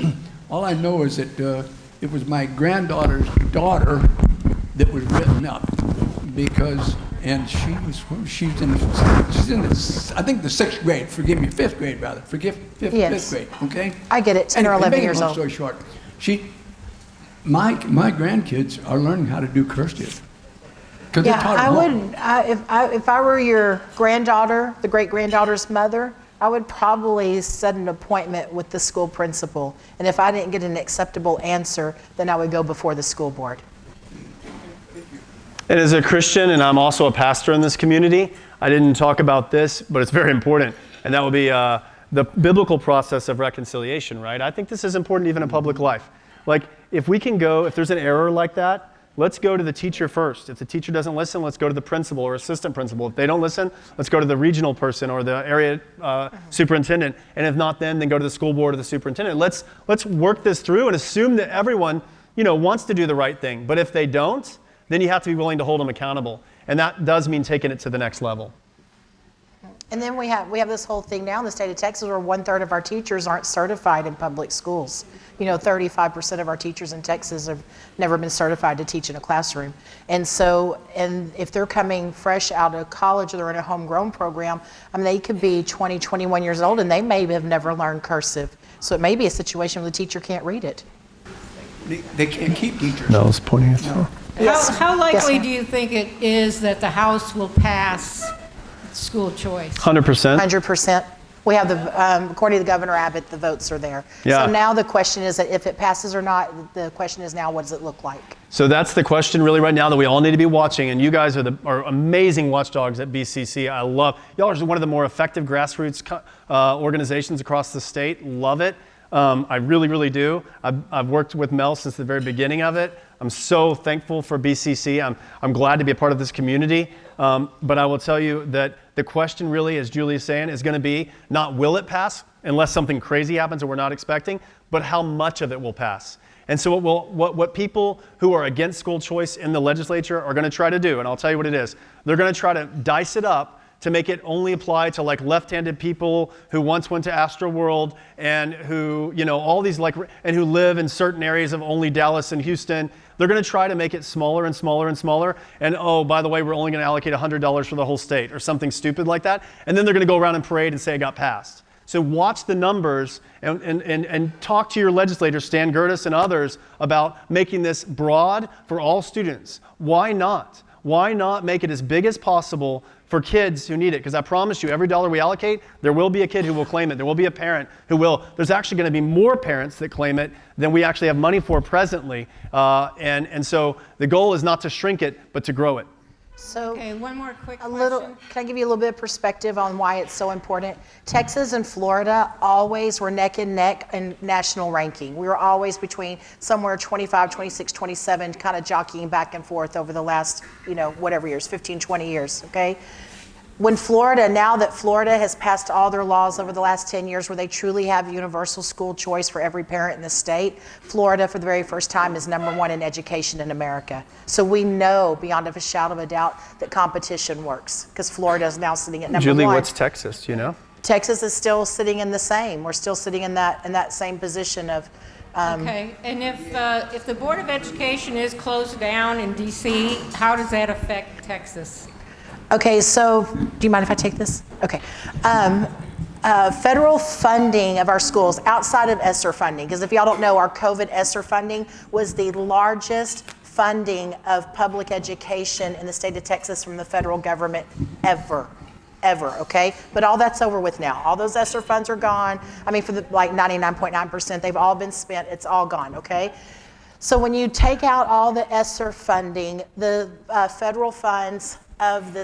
all I know is that it was my granddaughter's daughter that was written up because, and she's in I think the 6th grade. Forgive me, 5th grade rather. Yes. 5th grade. Okay. I get it. 10 or 11 years old. Long story short, my grandkids are learning how to do cursive. Yeah, I would. If I were your granddaughter, the great granddaughter's mother, I would probably set an appointment with the school principal. And if I didn't get an acceptable answer, then I would go before the school board. And as a Christian, and I'm also a pastor in this community, I didn't talk about this, but it's very important. And that would be the biblical process of reconciliation, right? I think this is important even in public life. Like, if there's an error like that, let's go to the teacher first. If the teacher doesn't listen, let's go to the principal or assistant principal. If they don't listen, let's go to the regional person or the area superintendent. And if not then go to the school board or the superintendent. Let's work this through and assume that everyone, wants to do the right thing. But if they don't, then you have to be willing to hold them accountable. And that does mean taking it to the next level. And then we have this whole thing now in the state of Texas where 1/3 of our teachers aren't certified in public schools. 35% of our teachers in Texas have never been certified to teach in a classroom. And if they're coming fresh out of college or they're in a homegrown program, they could be 20, 21 years old and they may have never learned cursive. So it may be a situation where the teacher can't read it. They can't keep teachers. No, I was pointing at you. How likely Yes, do you think it is that the House will pass school choice? 100%. 100%. We have according to Governor Abbott, the votes are there. Yeah. So now the question is that if it passes or not, the question is now, what does it look like? So that's the question really right now that we all need to be watching. And you guys are amazing watchdogs at BCC. Y'all are one of the more effective grassroots organizations across the state. Love it. I really, really do. I've worked with Mel since the very beginning of it. I'm so thankful for BCC. I'm glad to be a part of this community. But I will tell you that the question really, as Julie is saying, is going to be not will it pass unless something crazy happens that we're not expecting, but how much of it will pass. And so what people who are against school choice in the legislature are going to try to do, and I'll tell you what it is, they're going to try to dice it up to make it only apply to like left-handed people who once went to Astroworld and who, all these and who live in certain areas of only Dallas and Houston. They're going to try to make it smaller and smaller and smaller. And oh, by the way, we're only going to allocate $100 for the whole state or something stupid like that. And then they're going to go around and parade and say it got passed. So watch the numbers and talk to your legislators, Stan Gertis and others, about making this broad for all students. Why not? Why not make it as big as possible for kids who need it? Because I promise you, every dollar we allocate, there will be a kid who will claim it. There will be a parent who will. There's actually going to be more parents that claim it than we actually have money for presently. And so the goal is not to shrink it, but to grow it. So Okay, one more quick question. can I give you a little bit of perspective on why it's so important? Texas and Florida always were neck and neck in national ranking. We were always between somewhere 25, 26, 27, kind of jockeying back and forth over the last, whatever years, 15, 20 years, okay? Now that Florida has passed all their laws over the last 10 years where they truly have universal school choice for every parent in the state, Florida for the very first time is #1 in education in America. So we know beyond a shadow of a doubt that competition works because Florida is now sitting at #1. Julie, what's Texas, do you know? Texas is still sitting in the same. We're still sitting in that same position of. Okay, and if the Board of Education is closed down in DC, how does that affect Texas? Okay, so do you mind if I take this? Okay. Federal funding of our schools outside of ESSER funding, because if y'all don't know, our COVID ESSER funding was the largest funding of public education in the state of Texas from the federal government ever, okay? But all that's over with now. All those ESSER funds are gone. I mean, for the like 99.9%, they've all been spent. It's all gone, okay? So when you take out all the ESSER funding, the federal funds of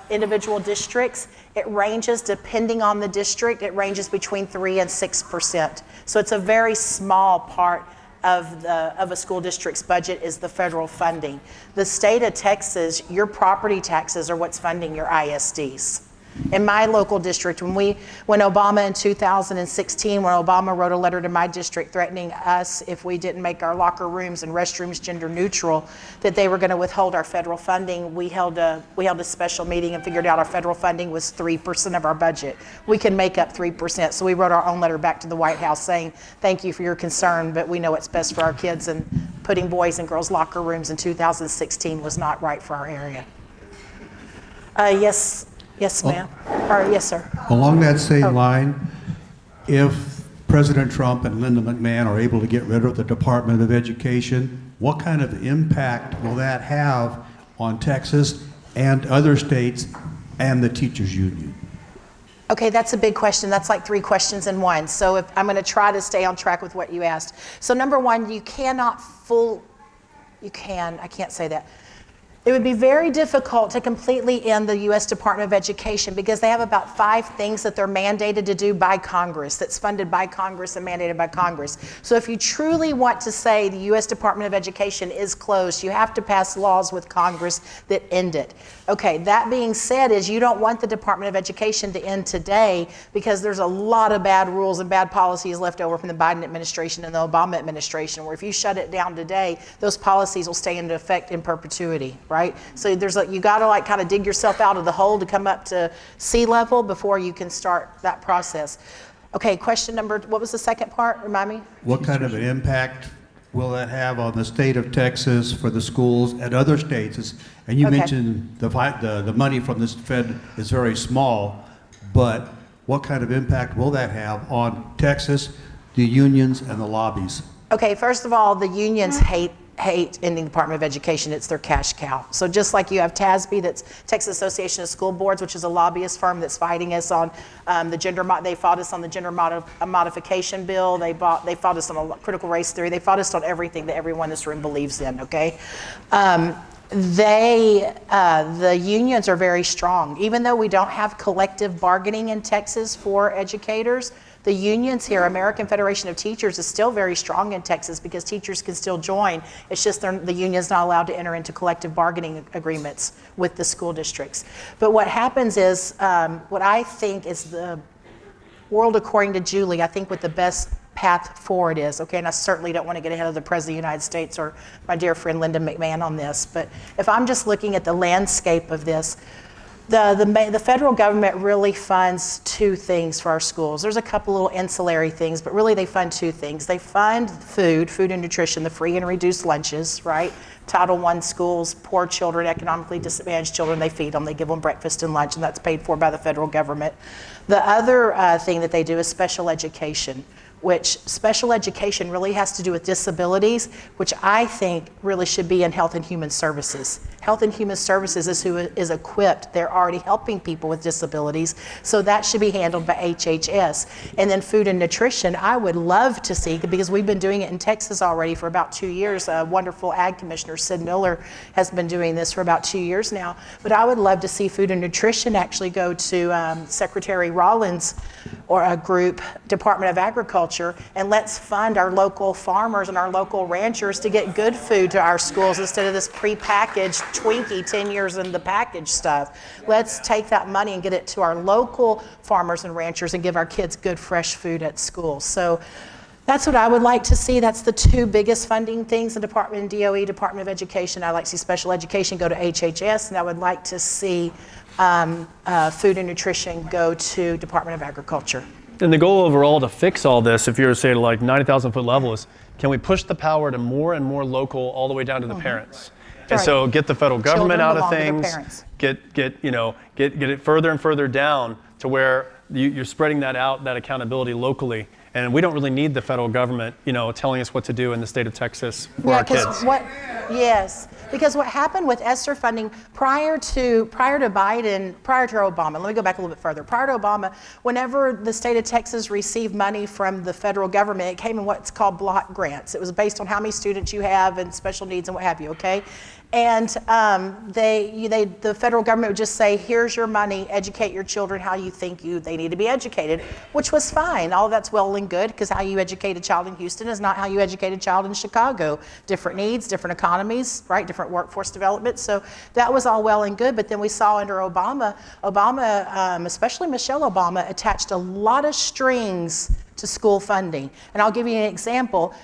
individual districts, it ranges, depending on the district, it ranges between 3% and 6%. So it's a very small part of a school district's budget is the federal funding. The state of Texas, your property taxes are what's funding your ISDs. In my local district, when Obama in 2016, when Obama wrote a letter to my district threatening us if we didn't make our locker rooms and restrooms gender neutral, that they were going to withhold our federal funding, we held a special meeting and figured out our federal funding was 3% of our budget. We can make up 3%. So we wrote our own letter back to the White House saying, thank you for your concern, but we know what's best for our kids, and putting boys and girls locker rooms in 2016 was not right for our area. Yes, ma'am. Or yes, sir. Along that same line, if President Trump and Linda McMahon are able to get rid of the Department of Education, what kind of impact will that have on Texas and other states and the teachers union? Okay, that's a big question. That's like 3 questions in one. So if I'm going to try to stay on track with what you asked. So number one, I can't say that. It would be very difficult to completely end the U.S. Department of Education because they have about 5 things that they're mandated to do by Congress, that's funded by Congress and mandated by Congress. So if you truly want to say the U.S. Department of Education is closed, you have to pass laws with Congress that end it. Okay, that being said, is you don't want the Department of Education to end today because there's a lot of bad rules and bad policies left over from the Biden administration and the Obama administration, where if you shut it down today, those policies will stay into effect in perpetuity. Right? So you got to kind of dig yourself out of the hole to come up to sea level before you can start that process. Okay, question number, what was the second part? Remind me. What kind of an impact will that have on the state of Texas for the schools and other states? And you mentioned the money from this Fed is very small, but what kind of impact will that have on Texas, the unions, and the lobbies? Okay, first of all, the unions hate ending the Department of Education. It's their cash cow. So just like you have TASB, that's Texas Association of School Boards, which is a lobbyist firm that's fighting us on they fought us on the gender modification bill. They fought us on critical race theory. They fought us on everything that everyone in this room believes in, okay? The unions are very strong. Even though we don't have collective bargaining in Texas for educators, the unions here, American Federation of Teachers, is still very strong in Texas because teachers can still join. It's just the union's not allowed to enter into collective bargaining agreements with the school districts. But what happens is, what I think is the world according to Julie, I think what the best path forward is, okay, and I certainly don't want to get ahead of the President of the United States or my dear friend Linda McMahon on this, but if I'm just looking at the landscape of this, the federal government really funds 2 things for our schools. There's a couple little ancillary things, but really they fund 2 things. They fund food and nutrition, the free and reduced lunches, right? Title I schools, poor children, economically disadvantaged children, they feed them, they give them breakfast and lunch, and that's paid for by the federal government. The other thing that they do is special education, which special education really has to do with disabilities, which I think really should be in Health and Human Services. Health and Human Services is who is equipped. They're already helping people with disabilities, so that should be handled by HHS. And then food and nutrition, I would love to see, because we've been doing it in Texas already for about 2 years. A wonderful ag commissioner, Sid Miller, has been doing this for about 2 years now. But I would love to see food and nutrition actually go to Secretary Rollins or a group, Department of Agriculture, and let's fund our local farmers and our local ranchers to get good food to our schools instead of this prepackaged Twinkie 10 years in the package stuff. Let's take that money and get it to our local farmers and ranchers and give our kids good fresh food at school. So that's what I would like to see. That's the 2 biggest funding things in DOE, Department of Education. I'd like to see special education go to HHS, and I would like to see food and nutrition go to Department of Agriculture. And the goal overall to fix all this, if you're, say, to like 90,000 foot level, is can we push the power to more and more local all the way down to the parents? And right. so get the federal government Children out of belong to their things, parents. get it further and further down to where you're spreading that out, that accountability locally. And we don't really need the federal government, telling us what to do in the state of Texas for our kids. Because what happened with ESSER funding prior to Obama, let me go back a little bit further. Prior to Obama, whenever the state of Texas received money from the federal government, it came in what's called block grants. It was based on how many students you have and special needs and what have you, okay? And the federal government would just say, here's your money, educate your children how you think they need to be educated, which was fine. All of that's well and good, because how you educate a child in Houston is not how you educate a child in Chicago. Different needs, different economies, right? Different workforce development. So that was all well and good. But then we saw under Obama, especially Michelle Obama, attached a lot of strings to school funding. And I'll give you an example.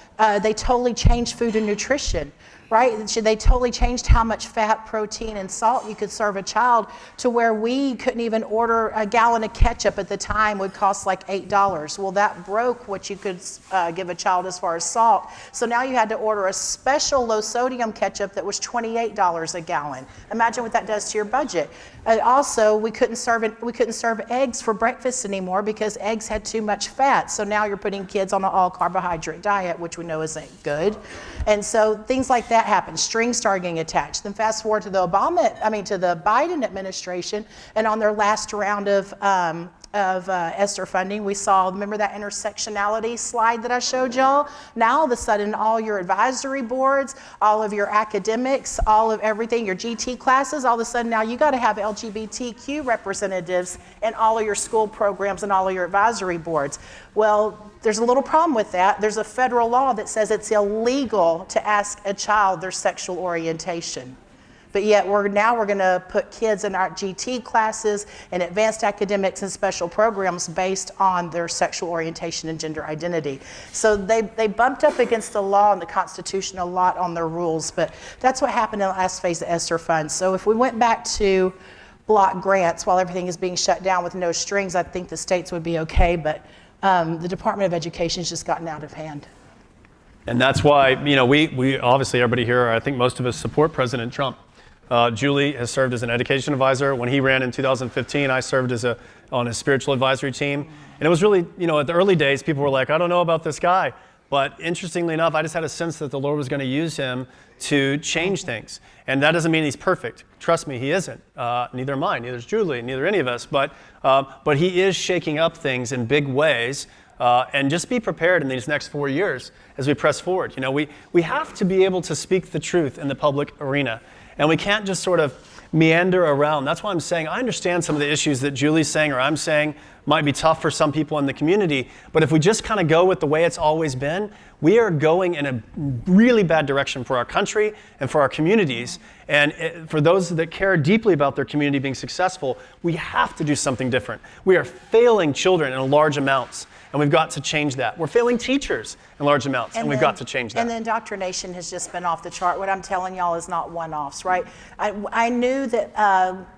They totally changed food and nutrition. Right? They totally changed how much fat, protein, and salt you could serve a child, to where we couldn't even order a gallon of ketchup at the time would cost like $8. Well, that broke what you could give a child as far as salt. So now you had to order a special low sodium ketchup that was $28 a gallon. Imagine what that does to your budget. Also, we couldn't serve eggs for breakfast anymore because eggs had too much fat. So now you're putting kids on an all carbohydrate diet, which we know isn't good. And so things like that happen. Strings start getting attached. Then fast forward to the Biden administration, and on their last round of ESSER funding, we saw, remember that intersectionality slide that I showed y'all? Now all of a sudden, all your advisory boards, all of your academics, all of everything, your GT classes, all of a sudden now you got to have LGBTQ representatives in all of your school programs and all of your advisory boards. Well, there's a little problem with that. There's a federal law that says it's illegal to ask a child their sexual orientation. But yet we're going to put kids in our GT classes and advanced academics and special programs based on their sexual orientation and gender identity. So they bumped up against the law and the Constitution a lot on their rules, but that's what happened in the last phase of ESSER funds. So if we went back to block grants while everything is being shut down with no strings, I think the states would be okay, but the Department of Education has just gotten out of hand. And that's why, we obviously, everybody here, I think most of us support President Trump. Julie has served as an education advisor. When he ran in 2015, I served on his spiritual advisory team. And it was really, at the early days, people were like, I don't know about this guy. But interestingly enough, I just had a sense that the Lord was going to use him to change things. And that doesn't mean he's perfect. Trust me, he isn't. Neither am I, neither is Julie, neither any of us. But he is shaking up things in big ways. And just be prepared in these next 4 years as we press forward. We have to be able to speak the truth in the public arena. And we can't just sort of meander around. That's why I'm saying I understand some of the issues that Julie's saying or I'm saying might be tough for some people in the community. But if we just kind of go with the way it's always been, we are going in a really bad direction for our country and for our communities. And for those that care deeply about their community being successful, we have to do something different. We are failing children in large amounts. And we've got to change that. We're failing teachers in large amounts, and we've got to change that. And the indoctrination has just been off the chart. What I'm telling y'all is not one-offs, right? I knew that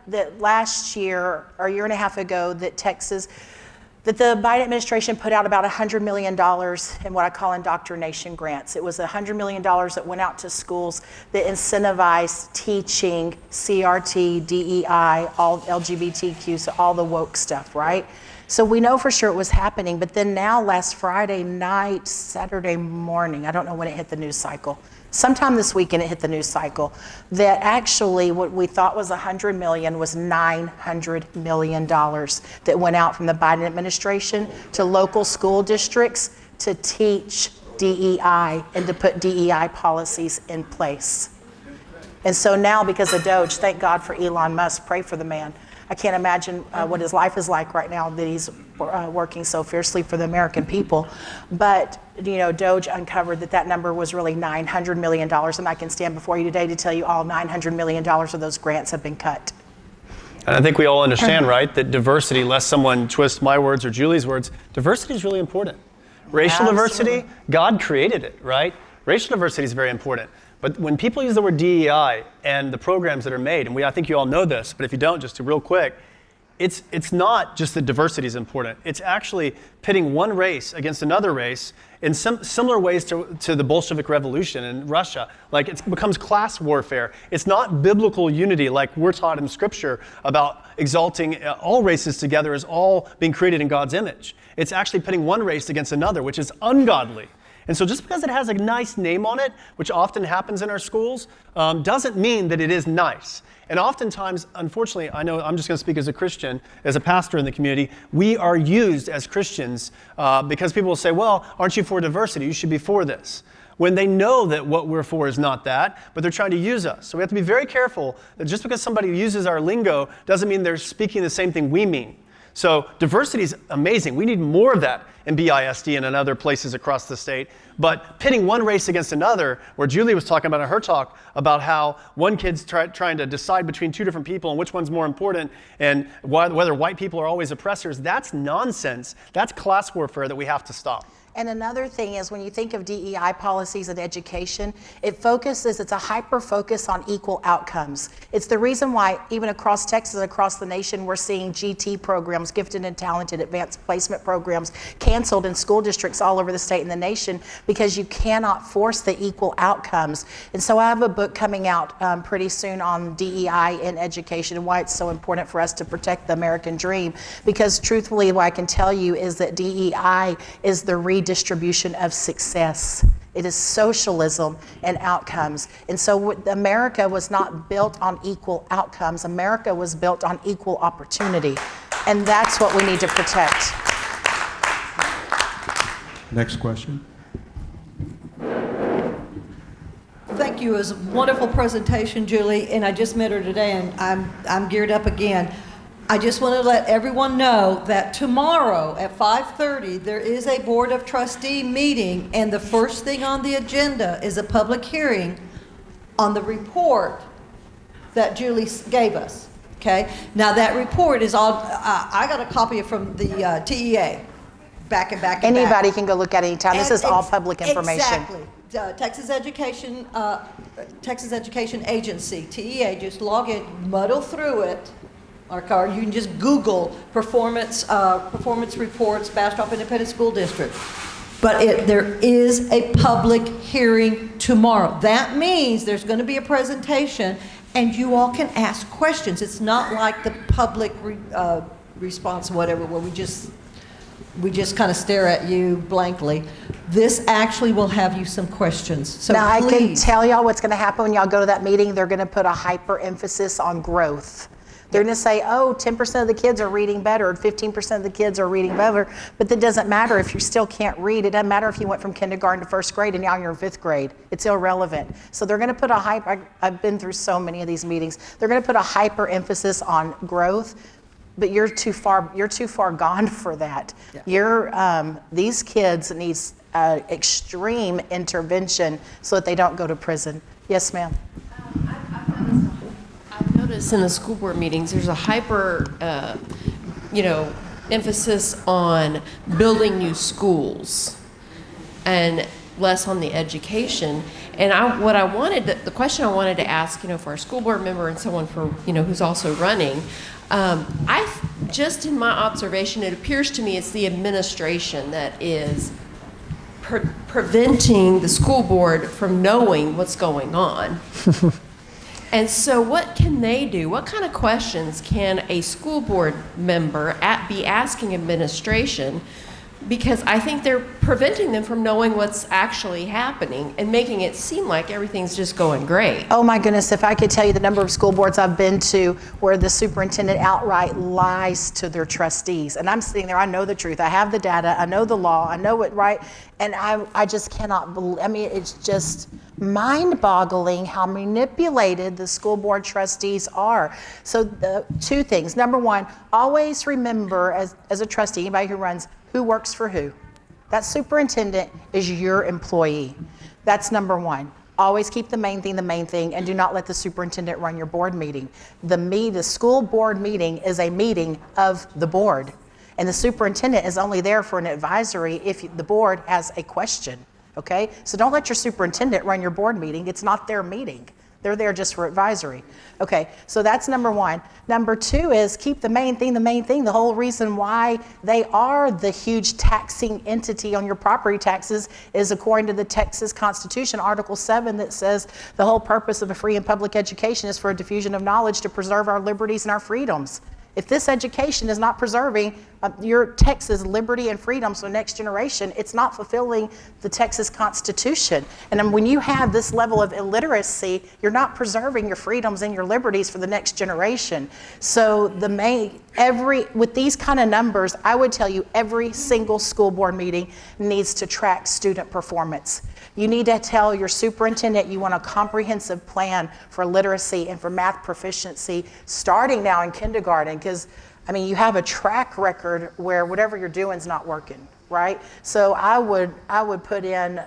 that last year, or a year and a half ago, that the Biden administration put out about $100 million in what I call indoctrination grants. It was $100 million that went out to schools that incentivized teaching CRT, DEI, all LGBTQ, so all the woke stuff, right? So we know for sure it was happening, but then now last Friday night, Saturday morning, I don't know when it hit the news cycle, sometime this weekend it hit the news cycle, that actually what we thought was $100 million was $900 million that went out from the Biden administration to local school districts to teach DEI and to put DEI policies in place. And so now because of Doge, thank God for Elon Musk, pray for the man. I can't imagine what his life is like right now that he's working so fiercely for the American people. But, Doge uncovered that number was really $900 million. And I can stand before you today to tell you all $900 million of those grants have been cut. And I think we all understand, right, that diversity, lest someone twist my words or Julie's words, diversity is really important. Racial diversity, God created it, right? Racial diversity is very important. But when people use the word DEI and the programs that are made, and I think you all know this, but if you don't, just real quick, it's not just that diversity is important. It's actually pitting one race against another race in some similar ways to the Bolshevik Revolution in Russia. Like it becomes class warfare. It's not biblical unity like we're taught in Scripture about exalting all races together as all being created in God's image. It's actually pitting one race against another, which is ungodly. And so just because it has a nice name on it, which often happens in our schools, doesn't mean that it is nice. And oftentimes, unfortunately, I know I'm just going to speak as a Christian, as a pastor in the community, we are used as Christians because people will say, well, aren't you for diversity? You should be for this. When they know that what we're for is not that, but they're trying to use us. So we have to be very careful that just because somebody uses our lingo doesn't mean they're speaking the same thing we mean. So diversity is amazing. We need more of that in BISD and in other places across the state. But pitting one race against another, where Julie was talking about in her talk about how one kid's trying to decide between two different people and which one's more important and whether white people are always oppressors, that's nonsense. That's class warfare that we have to stop. And another thing is when you think of DEI policies in education, it's a hyper focus on equal outcomes. It's the reason why even across Texas, across the nation, we're seeing GT programs, gifted and talented advanced placement programs, canceled in school districts all over the state and the nation because you cannot force the equal outcomes. And so I have a book coming out pretty soon on DEI in education and why it's so important for us to protect the American dream. Because truthfully, what I can tell you is that DEI is the redistribution of success. It is socialism and outcomes. And so America was not built on equal outcomes. America was built on equal opportunity. And that's what we need to protect. Next question. Thank you. It was a wonderful presentation, Julie, and I just met her today, and I'm geared up again. I just want to let everyone know that tomorrow at 5:30 there is a Board of Trustee meeting, and the first thing on the agenda is a public hearing on the report that Julie gave us. Okay. Now that report is all. I got a copy of from the TEA. Back. Anybody can go look at it anytime. This is all public information. Exactly. Texas Education Agency, TEA. Just log in, muddle through it. Or you can just Google performance reports, Bastrop Independent School District. But there is a public hearing tomorrow. That means there's going to be a presentation, and you all can ask questions. It's not like the public response, whatever, where we just kind of stare at you blankly. This actually will have you some questions. So now please. I can tell y'all what's going to happen when y'all go to that meeting. They're going to put a hyper emphasis on growth. They're going to say, oh, 10% of the kids are reading better, or 15% of the kids are reading better, but that doesn't matter if you still can't read. It doesn't matter if you went from kindergarten to first grade and now you're in fifth grade. It's irrelevant. So they're going to put I've been through so many of these meetings. They're going to put a hyper emphasis on growth, but you're too far gone for that. Yeah. These kids need extreme intervention so that they don't go to prison. Yes, ma'am. I've noticed in the school board meetings, there's a hyper, emphasis on building new schools and less on the education. And the question I wanted to ask, for our school board member and someone for, who's also running, just in my observation, it appears to me it's the administration that is preventing the school board from knowing what's going on. And so what can they do? What kind of questions can a school board member be asking administration? Because I think they're preventing them from knowing what's actually happening and making it seem like everything's just going great. Oh my goodness, if I could tell you the number of school boards I've been to where the superintendent outright lies to their trustees. And I'm sitting there, I know the truth, I have the data, I know the law, I know it right, and I just cannot believe, it's just mind-boggling how manipulated the school board trustees are. So two things. Number one, always remember as a trustee, anybody who runs, who works for who. That superintendent is your employee. That's number one. Always keep the main thing, and do not let the superintendent run your board meeting. The school board meeting is a meeting of the board, and the superintendent is only there for an advisory if the board has a question. okay? So don't let your superintendent run your board meeting. It's not their meeting. They're there just for advisory. Okay, so that's number one. Number two is keep the main thing the main thing. The whole reason why they are the huge taxing entity on your property taxes is according to the Texas Constitution, Article 7, that says the whole purpose of a free and public education is for a diffusion of knowledge to preserve our liberties and our freedoms. If this education is not preserving your Texas liberty and freedoms for the next generation, it's not fulfilling the Texas Constitution. And then when you have this level of illiteracy, you're not preserving your freedoms and your liberties for the next generation. So with these kind of numbers, I would tell you every single school board meeting needs to track student performance. You need to tell your superintendent you want a comprehensive plan for literacy and for math proficiency starting now in kindergarten, because I mean, you have a track record where whatever you're doing is not working, right? So I would put in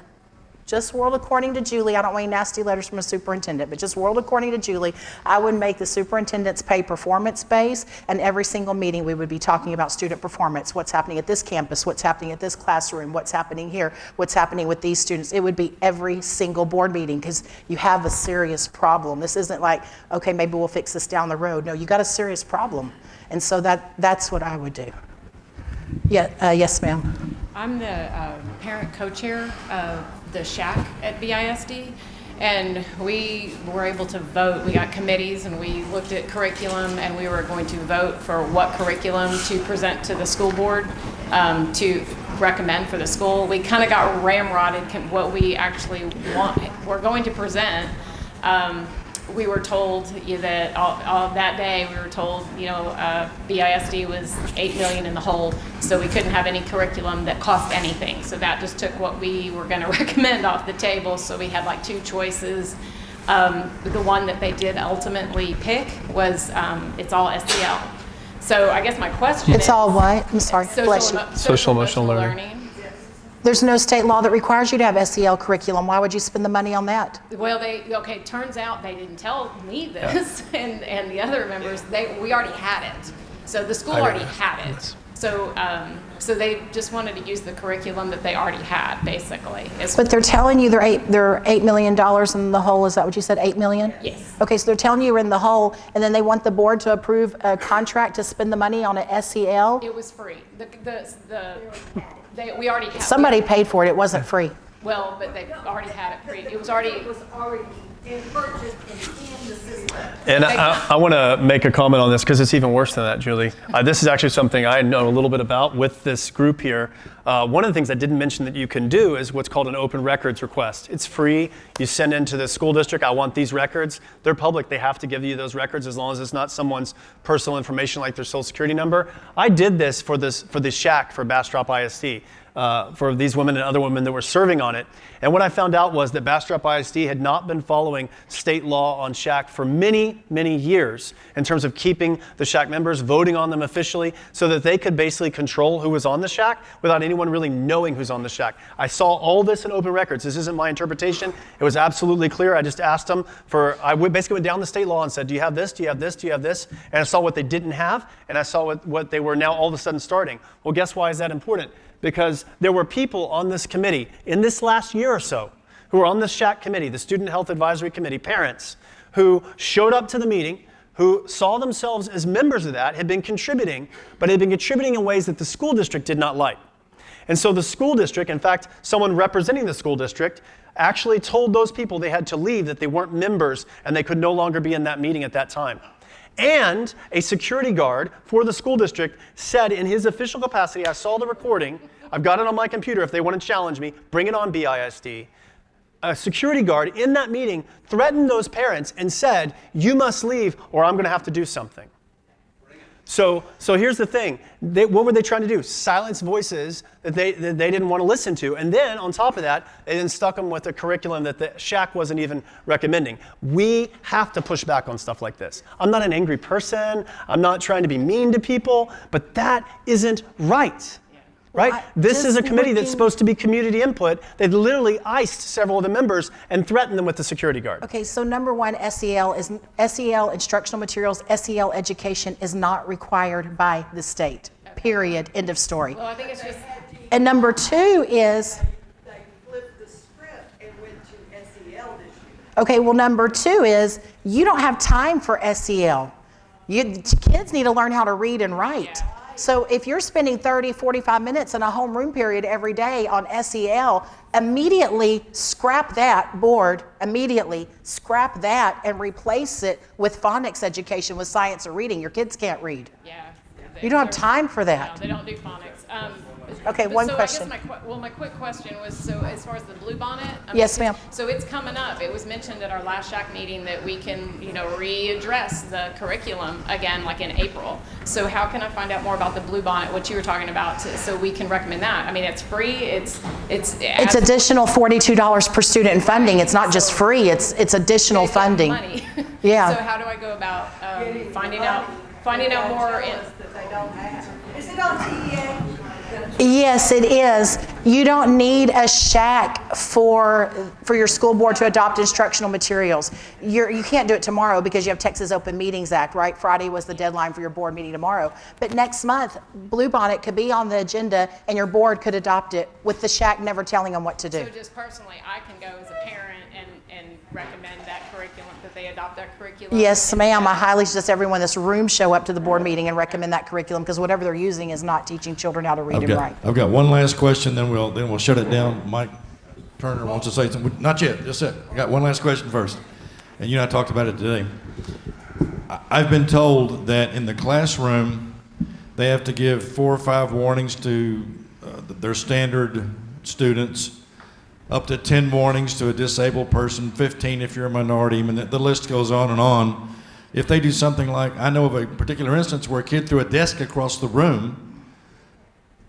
just world according to Julie. I don't want any nasty letters from a superintendent, but just world according to Julie, I would make the superintendent's pay performance-based, and every single meeting we would be talking about student performance, what's happening at this campus, what's happening at this classroom, what's happening here, what's happening with these students. It would be every single board meeting because you have a serious problem. This isn't like, okay, maybe we'll fix this down the road. No, you got a serious problem. And so that's what I would do. Yeah, yes, ma'am. I'm the parent co-chair of the SHAC at BISD, and we were able to vote. We got committees, and we looked at curriculum, and we were going to vote for what curriculum to present to the school board to recommend for the school. We kind of got ramrodded what we actually we're going to present. We were told that all that day, we were told, BISD was $8 million in the hole, so we couldn't have any curriculum that cost anything. So that just took what we were going to recommend off the table. So we had like two choices. The one that they did ultimately pick was it's all SEL. So I guess my question is... It's all what? I'm sorry. Social emotional learning. There's no state law that requires you to have SEL curriculum. Why would you spend the money on that? Well, turns out they didn't tell me this, and the other members, we already had it. So the school already had it. So they just wanted to use the curriculum that they already had, basically. But they're telling you they're $8 million in the hole. Is that what you said, $8 million? Yes. Okay, so they're telling you you're in the hole, and then they want the board to approve a contract to spend the money on an SEL? It was free. We already had it. Somebody paid for it. It wasn't free. Well, but they already had it free. It was already purchased in the system. And I want to make a comment on this because it's even worse than that, Julie. This is actually something I know a little bit about with this group here. One of the things I didn't mention that you can do is what's called an open records request. It's free. You send into the school district, I want these records. They're public. They have to give you those records as long as it's not someone's personal information like their social security number. I did this for the SHAC for Bastrop ISD. For these women and other women that were serving on it. And what I found out was that Bastrop ISD had not been following state law on SHAC for many, many years in terms of keeping the SHAC members, voting on them officially so that they could basically control who was on the SHAC without anyone really knowing who's on the SHAC. I saw all this in open records. This isn't my interpretation. It was absolutely clear. I just asked them I basically went down the state law and said, do you have this? Do you have this? Do you have this? And I saw what they didn't have, and I saw what they were now all of a sudden starting. Well, guess why is that important? Because there were people on this committee in this last year or so who were on the SHAC committee, the Student Health Advisory Committee, parents, who showed up to the meeting, who saw themselves as members of that, had been contributing, but had been contributing in ways that the school district did not like. And so the school district, in fact, someone representing the school district, actually told those people they had to leave, that they weren't members, and they could no longer be in that meeting at that time. And a security guard for the school district said in his official capacity, I saw the recording, I've got it on my computer, if they want to challenge me, bring it on BISD. A security guard in that meeting threatened those parents and said, you must leave or I'm going to have to do something. So here's the thing. What were they trying to do? Silence voices that they didn't want to listen to. And then on top of that, they then stuck them with a curriculum that the SHAC wasn't even recommending. We have to push back on stuff like this. I'm not an angry person. I'm not trying to be mean to people, but that isn't right. Right? This is a committee that's supposed to be community input. They literally iced several of the members and threatened them with the security guard. Okay, so number one, SEL instructional materials, SEL education is not required by the state. Period. End of story. Well, I think it's just... And number two is... They flipped the Okay, well, number 2 is you don't have time for SEL. Kids need to learn how to read and write. So if you're spending 30, 45 minutes in a homeroom period every day on SEL, immediately scrap that board, immediately scrap that and replace it with phonics education with science or reading. Your kids can't read. Yeah. You don't have time for No, that. they don't do phonics. Okay, one question. I guess my quick question was, so as far as the Bluebonnet? Yes, ma'am. So it's coming up. It was mentioned at our last SHAC meeting that we can, readdress the curriculum again, like in April. So how can I find out more about the Bluebonnet, what you were talking about, so we can recommend that? I mean, it's free. It's Additional $42 per student in funding. It's not just free. It's additional funding. Money. Yeah. So how do I go about finding out more? Is it on TEA? Yes, it is. You don't need a SHAC for your school board to adopt instructional materials. You can't do it tomorrow because you have Texas Open Meetings Act, right? Friday was the deadline for your board meeting tomorrow. But next month, Bluebonnet could be on the agenda and your board could adopt it with the SHAC never telling them what to do. So just personally, I can go as a parent and recommend that curriculum, that they adopt that curriculum? Yes, ma'am. I highly suggest everyone in this room show up to the board meeting and recommend that curriculum because whatever they're using is not teaching children how to read and write. I've got one last question, then we'll shut it down. Mike Turner wants to say something. Not yet, just a sec. I got one last question first. And you and I talked about it today. I've been told that in the classroom, they have to give 4 or 5 warnings to their standard students, up to 10 warnings to a disabled person, 15 if you're a minority. I mean, the list goes on and on. If they do something like, I know of a particular instance where a kid threw a desk across the room,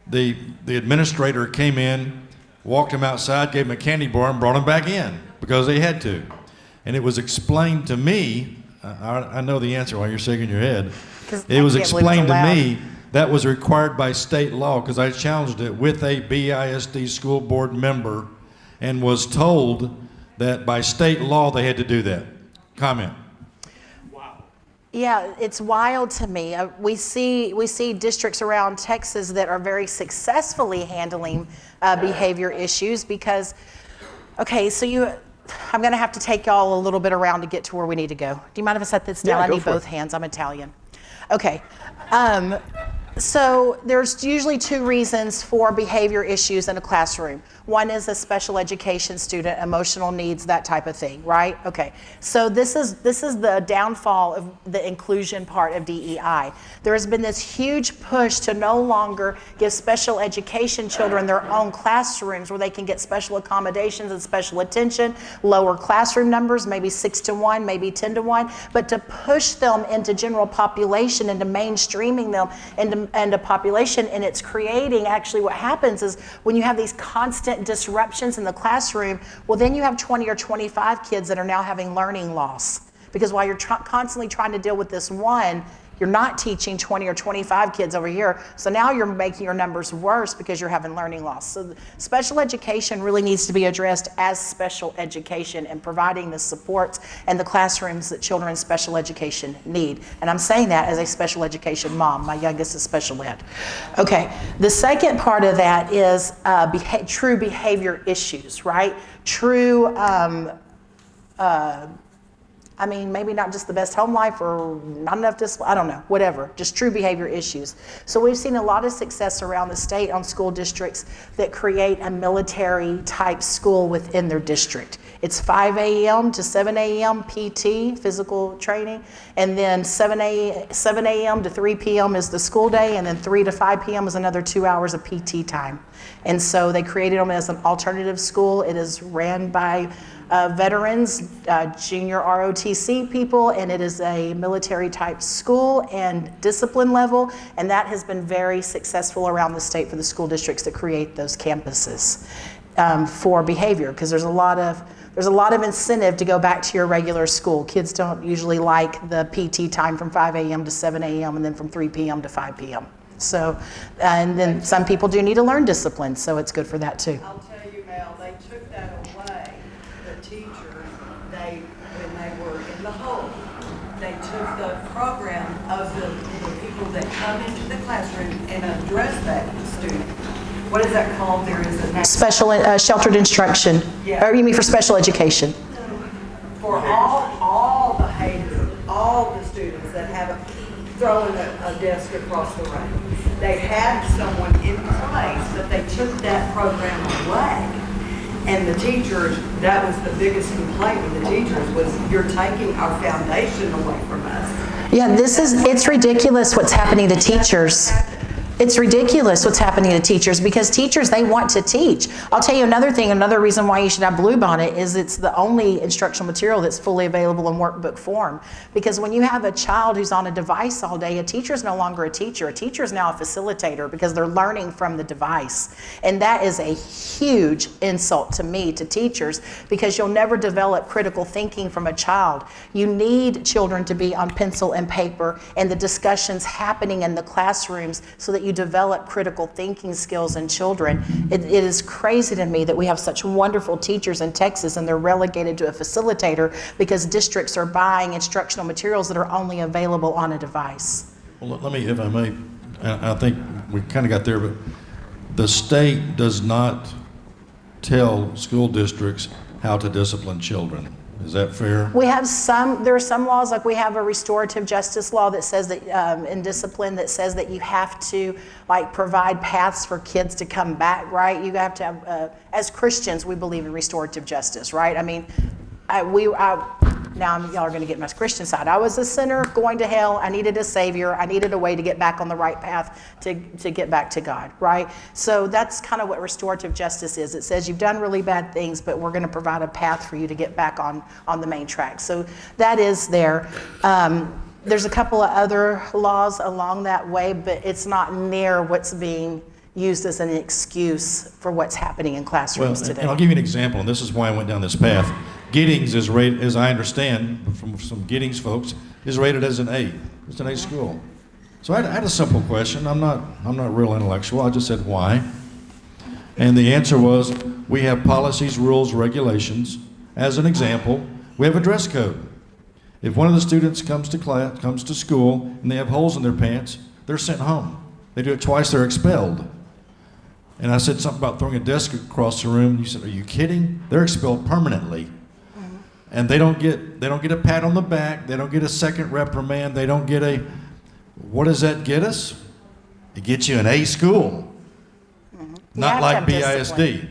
the administrator came in, walked him outside, gave him a candy bar, and brought him back in because they had to. And it was explained to me, I know the answer while you're shaking your head. It was explained to me that was required by state law because I challenged it with a BISD school board member and was told that by state law they had to do that. Comment. Yeah, it's wild to me. We see districts around Texas that are very successfully handling behavior issues because, okay, so I'm going to have to take y'all a little bit around to get to where we need to go. Do you mind if I set this down? Yeah, I need both hands. I'm Italian. Okay. So there's usually 2 reasons for behavior issues in a classroom. One is a special education student, emotional needs, that type of thing, right? Okay. So this is the downfall of the inclusion part of DEI. There has been this huge push to no longer give special education children their own classrooms where they can get special accommodations and special attention, lower classroom numbers, maybe 6 to 1, maybe 10 to 1, but to push them into general population and to mainstreaming them into population. And it's creating, actually what happens is when you have these constant disruptions in the classroom, well then you have 20 or 25 kids that are now having learning loss. Because while you're constantly trying to deal with this one, you're not teaching 20 or 25 kids over here. So now you're making your numbers worse because you're having learning loss. So special education really needs to be addressed as special education and providing the supports and the classrooms that children in special education need. And I'm saying that as a special education mom. My youngest is special ed. Okay, the second part of that is true behavior issues, right? True, I mean, maybe not just the best home life or not enough discipline, I don't know, whatever, just true behavior issues. So we've seen a lot of success around the state on school districts that create a military type school within their district. It's 5 a.m. to 7 a.m. PT, physical training, and then 7 a.m. to 3 p.m. is the school day, and then 3 to 5 p.m. is another 2 hours of PT time. And so they created them as an alternative school. It is ran by veterans, junior ROTC people, and it is a military type school and discipline level, and that has been very successful around the state for the school districts that create those campuses for behavior, because there's a lot of incentive to go back to your regular school. Kids don't usually like the PT time from 5 a.m. to 7 a.m. and then from 3 p.m. to 5 p.m. So, and then some people do need to learn discipline, so it's good for that too. I'll tell you, Mel, they took that away. The teachers, when they were in the hole, they took the program of the people that come into the classroom and address that student. What is that called? There is a Special sheltered instruction. Yeah. Or you mean for special education? throwing a desk across the room. They had someone in place, but they took that program away. And the teachers, that was the biggest complaint with the teachers, was you're taking our foundation away from us. Yeah, it's ridiculous what's happening to teachers. It's ridiculous what's happening to teachers because teachers, they want to teach. I'll tell you another thing, another reason why you should have Bluebonnet is it's the only instructional material that's fully available in workbook form. Because when you have a child who's on a device all day, a teacher's no longer a teacher. A teacher's now a facilitator because they're learning from the device. And that is a huge insult to me, to teachers, because you'll never develop critical thinking from a child. You need children to be on pencil and paper and the discussions happening in the classrooms so that you develop critical thinking skills in children. It is crazy to me that we have such wonderful teachers in Texas and they're relegated to a facilitator because districts are buying instructional materials that are only available on a device. Well, let me, if I may, I think we kind of got there, but the state does not tell school districts how to discipline children. Is that fair? We have there are some laws, like we have a restorative justice law that says that in discipline that says that you have to like provide paths for kids to come back, right? You have to have, as Christians, we believe in restorative justice, right? I mean, now y'all are going to get my Christian side. I was a sinner going to hell. I needed a savior. I needed a way to get back on the right path to get back to God, right? So that's kind of what restorative justice is. It says you've done really bad things, but we're going to provide a path for you to get back on the main track. So that is there. There's a couple of other laws along that way, but it's not near what's being used as an excuse for what's happening in classrooms today. And I'll give you an example, and this is why I went down this path. Giddings is rated, as I understand from some Giddings folks, is rated as an A. It's an A school. So I had a simple question. I'm not real intellectual. I just said why, and the answer was we have policies, rules, regulations. As an example, we have a dress code. If one of the students comes to school and they have holes in their pants, they're sent home. They do it twice, they're expelled. And I said something about throwing a desk across the room. And you said, "Are you kidding?" They're expelled permanently. And they don't get a pat on the back. They don't get a second reprimand. They don't get a, what does that get us? It gets you an A school. Not like BISD.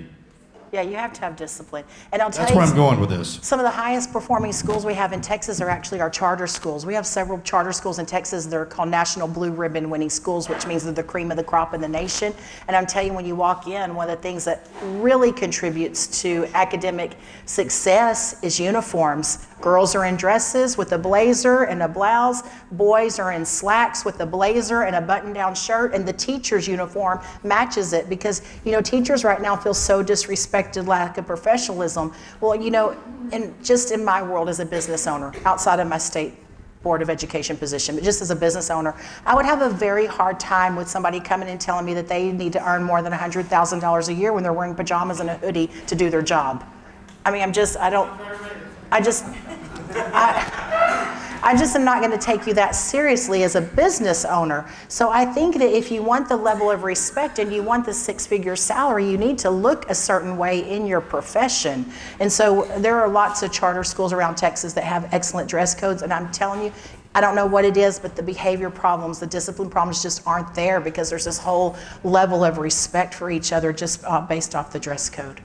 Yeah, you have to have discipline. And I'll tell That's you, where I'm going with this. some of the highest performing schools we have in Texas are actually our charter schools. We have several charter schools in Texas that are called National Blue Ribbon winning schools, which means they're the cream of the crop in the nation. And I'm telling you, when you walk in, one of the things that really contributes to academic success is uniforms. Girls are in dresses with a blazer and a blouse. Boys are in slacks with a blazer and a button-down shirt. And the teacher's uniform matches it because, you know, teachers right now feel so disrespected, lack of professionalism. Well, you know, and just in my world as a business owner, outside of my state Board of Education position, but just as a business owner, I would have a very hard time with somebody coming and telling me that they need to earn more than $100,000 a year when they're wearing pajamas and a hoodie to do their job. I mean, I just am not going to take you that seriously as a business owner. So I think that if you want the level of respect and you want the six-figure salary, you need to look a certain way in your profession. And so there are lots of charter schools around Texas that have excellent dress codes. And I'm telling you, I don't know what it is, but the behavior problems, the discipline problems just aren't there because there's this whole level of respect for each other just based off the dress code.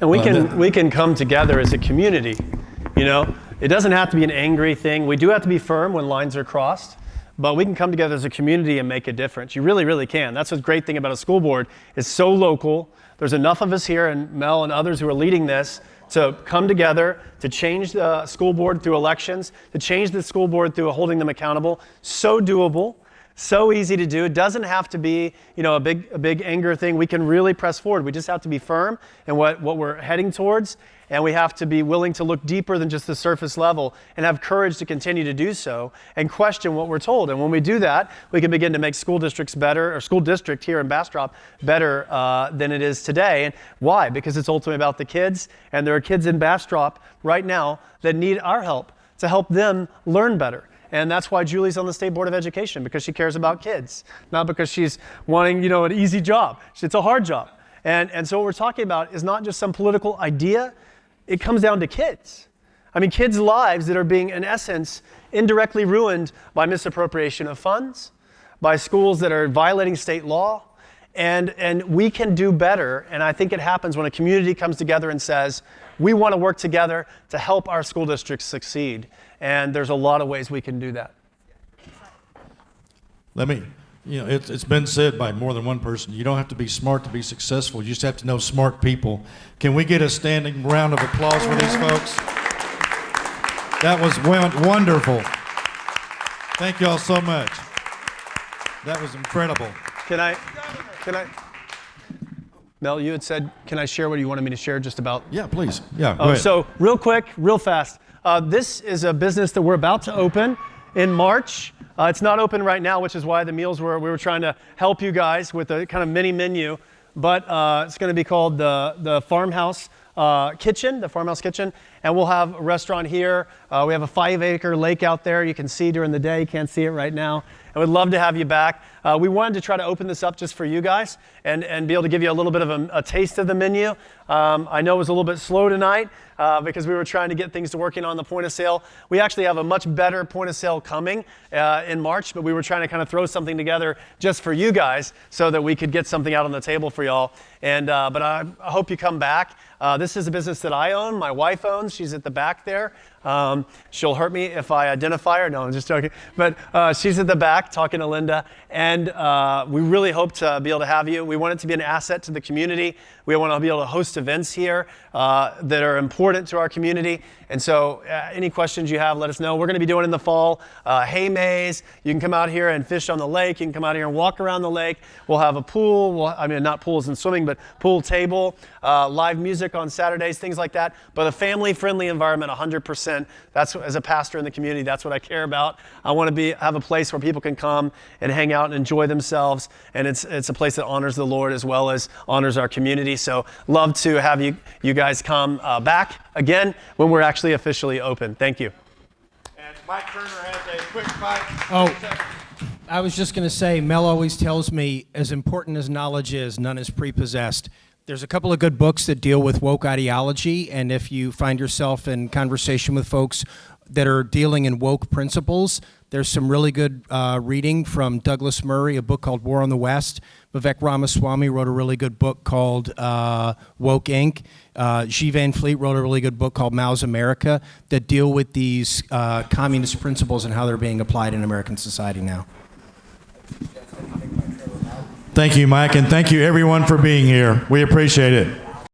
And we can come together as a community, you know. It doesn't have to be an angry thing. We do have to be firm when lines are crossed, but we can come together as a community and make a difference. You really, really can. That's the great thing about a school board. It's so local. There's enough of us here, and Mel and others who are leading this, to come together, to change the school board through elections, to change the school board through holding them accountable. So doable. So easy to do. It doesn't have to be, you know, a big anger thing. We can really press forward. We just have to be firm in what we're heading towards, and we have to be willing to look deeper than just the surface level and have courage to continue to do so and question what we're told. And when we do that, we can begin to make school districts better, or school district here in Bastrop better than it is today. And why? Because it's ultimately about the kids, and there are kids in Bastrop right now that need our help to help them learn better. And that's why Julie's on the State Board of Education, because she cares about kids, not because she's wanting, you know, an easy job. It's a hard job. And so what we're talking about is not just some political idea. It comes down to kids. I mean, kids' lives that are being, in essence, indirectly ruined by misappropriation of funds, by schools that are violating state law, and we can do better. And I think it happens when a community comes together and says, we want to work together to help our school districts succeed. And there's a lot of ways we can do that. It's been said by more than one person, you don't have to be smart to be successful, you just have to know smart people. Can we get a standing round of applause for these folks? That was wonderful. Thank you all so much. That was incredible. Can I, Mel, you had said, can I share what you wanted me to share just about? Yeah, please. Yeah, go ahead. So real quick, real fast. This is a business that we're about to open in March. It's not open right now, which is why the meals we were trying to help you guys with a kind of mini menu, but it's going to be called the Farmhouse Kitchen, the Farmhouse Kitchen, and we'll have a restaurant here. We have a 5-acre lake out there you can see during the day. You can't see it right now. And we'd love to have you back. We wanted to try to open this up just for you guys and be able to give you a little bit of a taste of the menu. I know it was a little bit slow tonight because we were trying to get things to working on the point of sale. We actually have a much better point of sale coming in March, but we were trying to kind of throw something together just for you guys so that we could get something out on the table for y'all. And but I hope you come back. This is a business that I own, my wife owns. She's at the back there. She'll hurt me if I identify her. No, I'm just joking. But she's at the back talking to Linda. And we really hope to be able to have you. We want it to be an asset to the community. We want to be able to host events here that are important to our community. And so any questions you have, let us know. We're going to be doing in the fall hay maze. You can come out here and fish on the lake. You can come out here and walk around the lake. We'll have a pool. Not pools and swimming, but pool table, live music on Saturdays, things like that. But a family-friendly environment, 100%. That's, as a pastor in the community, that's what I care about. I want to have a place where people can come and hang out and enjoy themselves. And it's a place that honors the Lord as well as honors our community. So love to have you guys come back again when we're actually officially open. Thank you. And Mike Turner has a quick fight. Oh, I was just going to say, Mel always tells me, as important as knowledge is, none is prepossessed. There's a couple of good books that deal with woke ideology, and if you find yourself in conversation with folks that are dealing in woke principles, there's some really good reading from Douglas Murray, a book called War on the West. Vivek Ramaswamy wrote a really good book called Woke Inc. G. Van Fleet wrote a really good book called Mao's America that deal with these communist principles and how they're being applied in American society now. Thank you, Mike, and thank you everyone for being here. We appreciate it.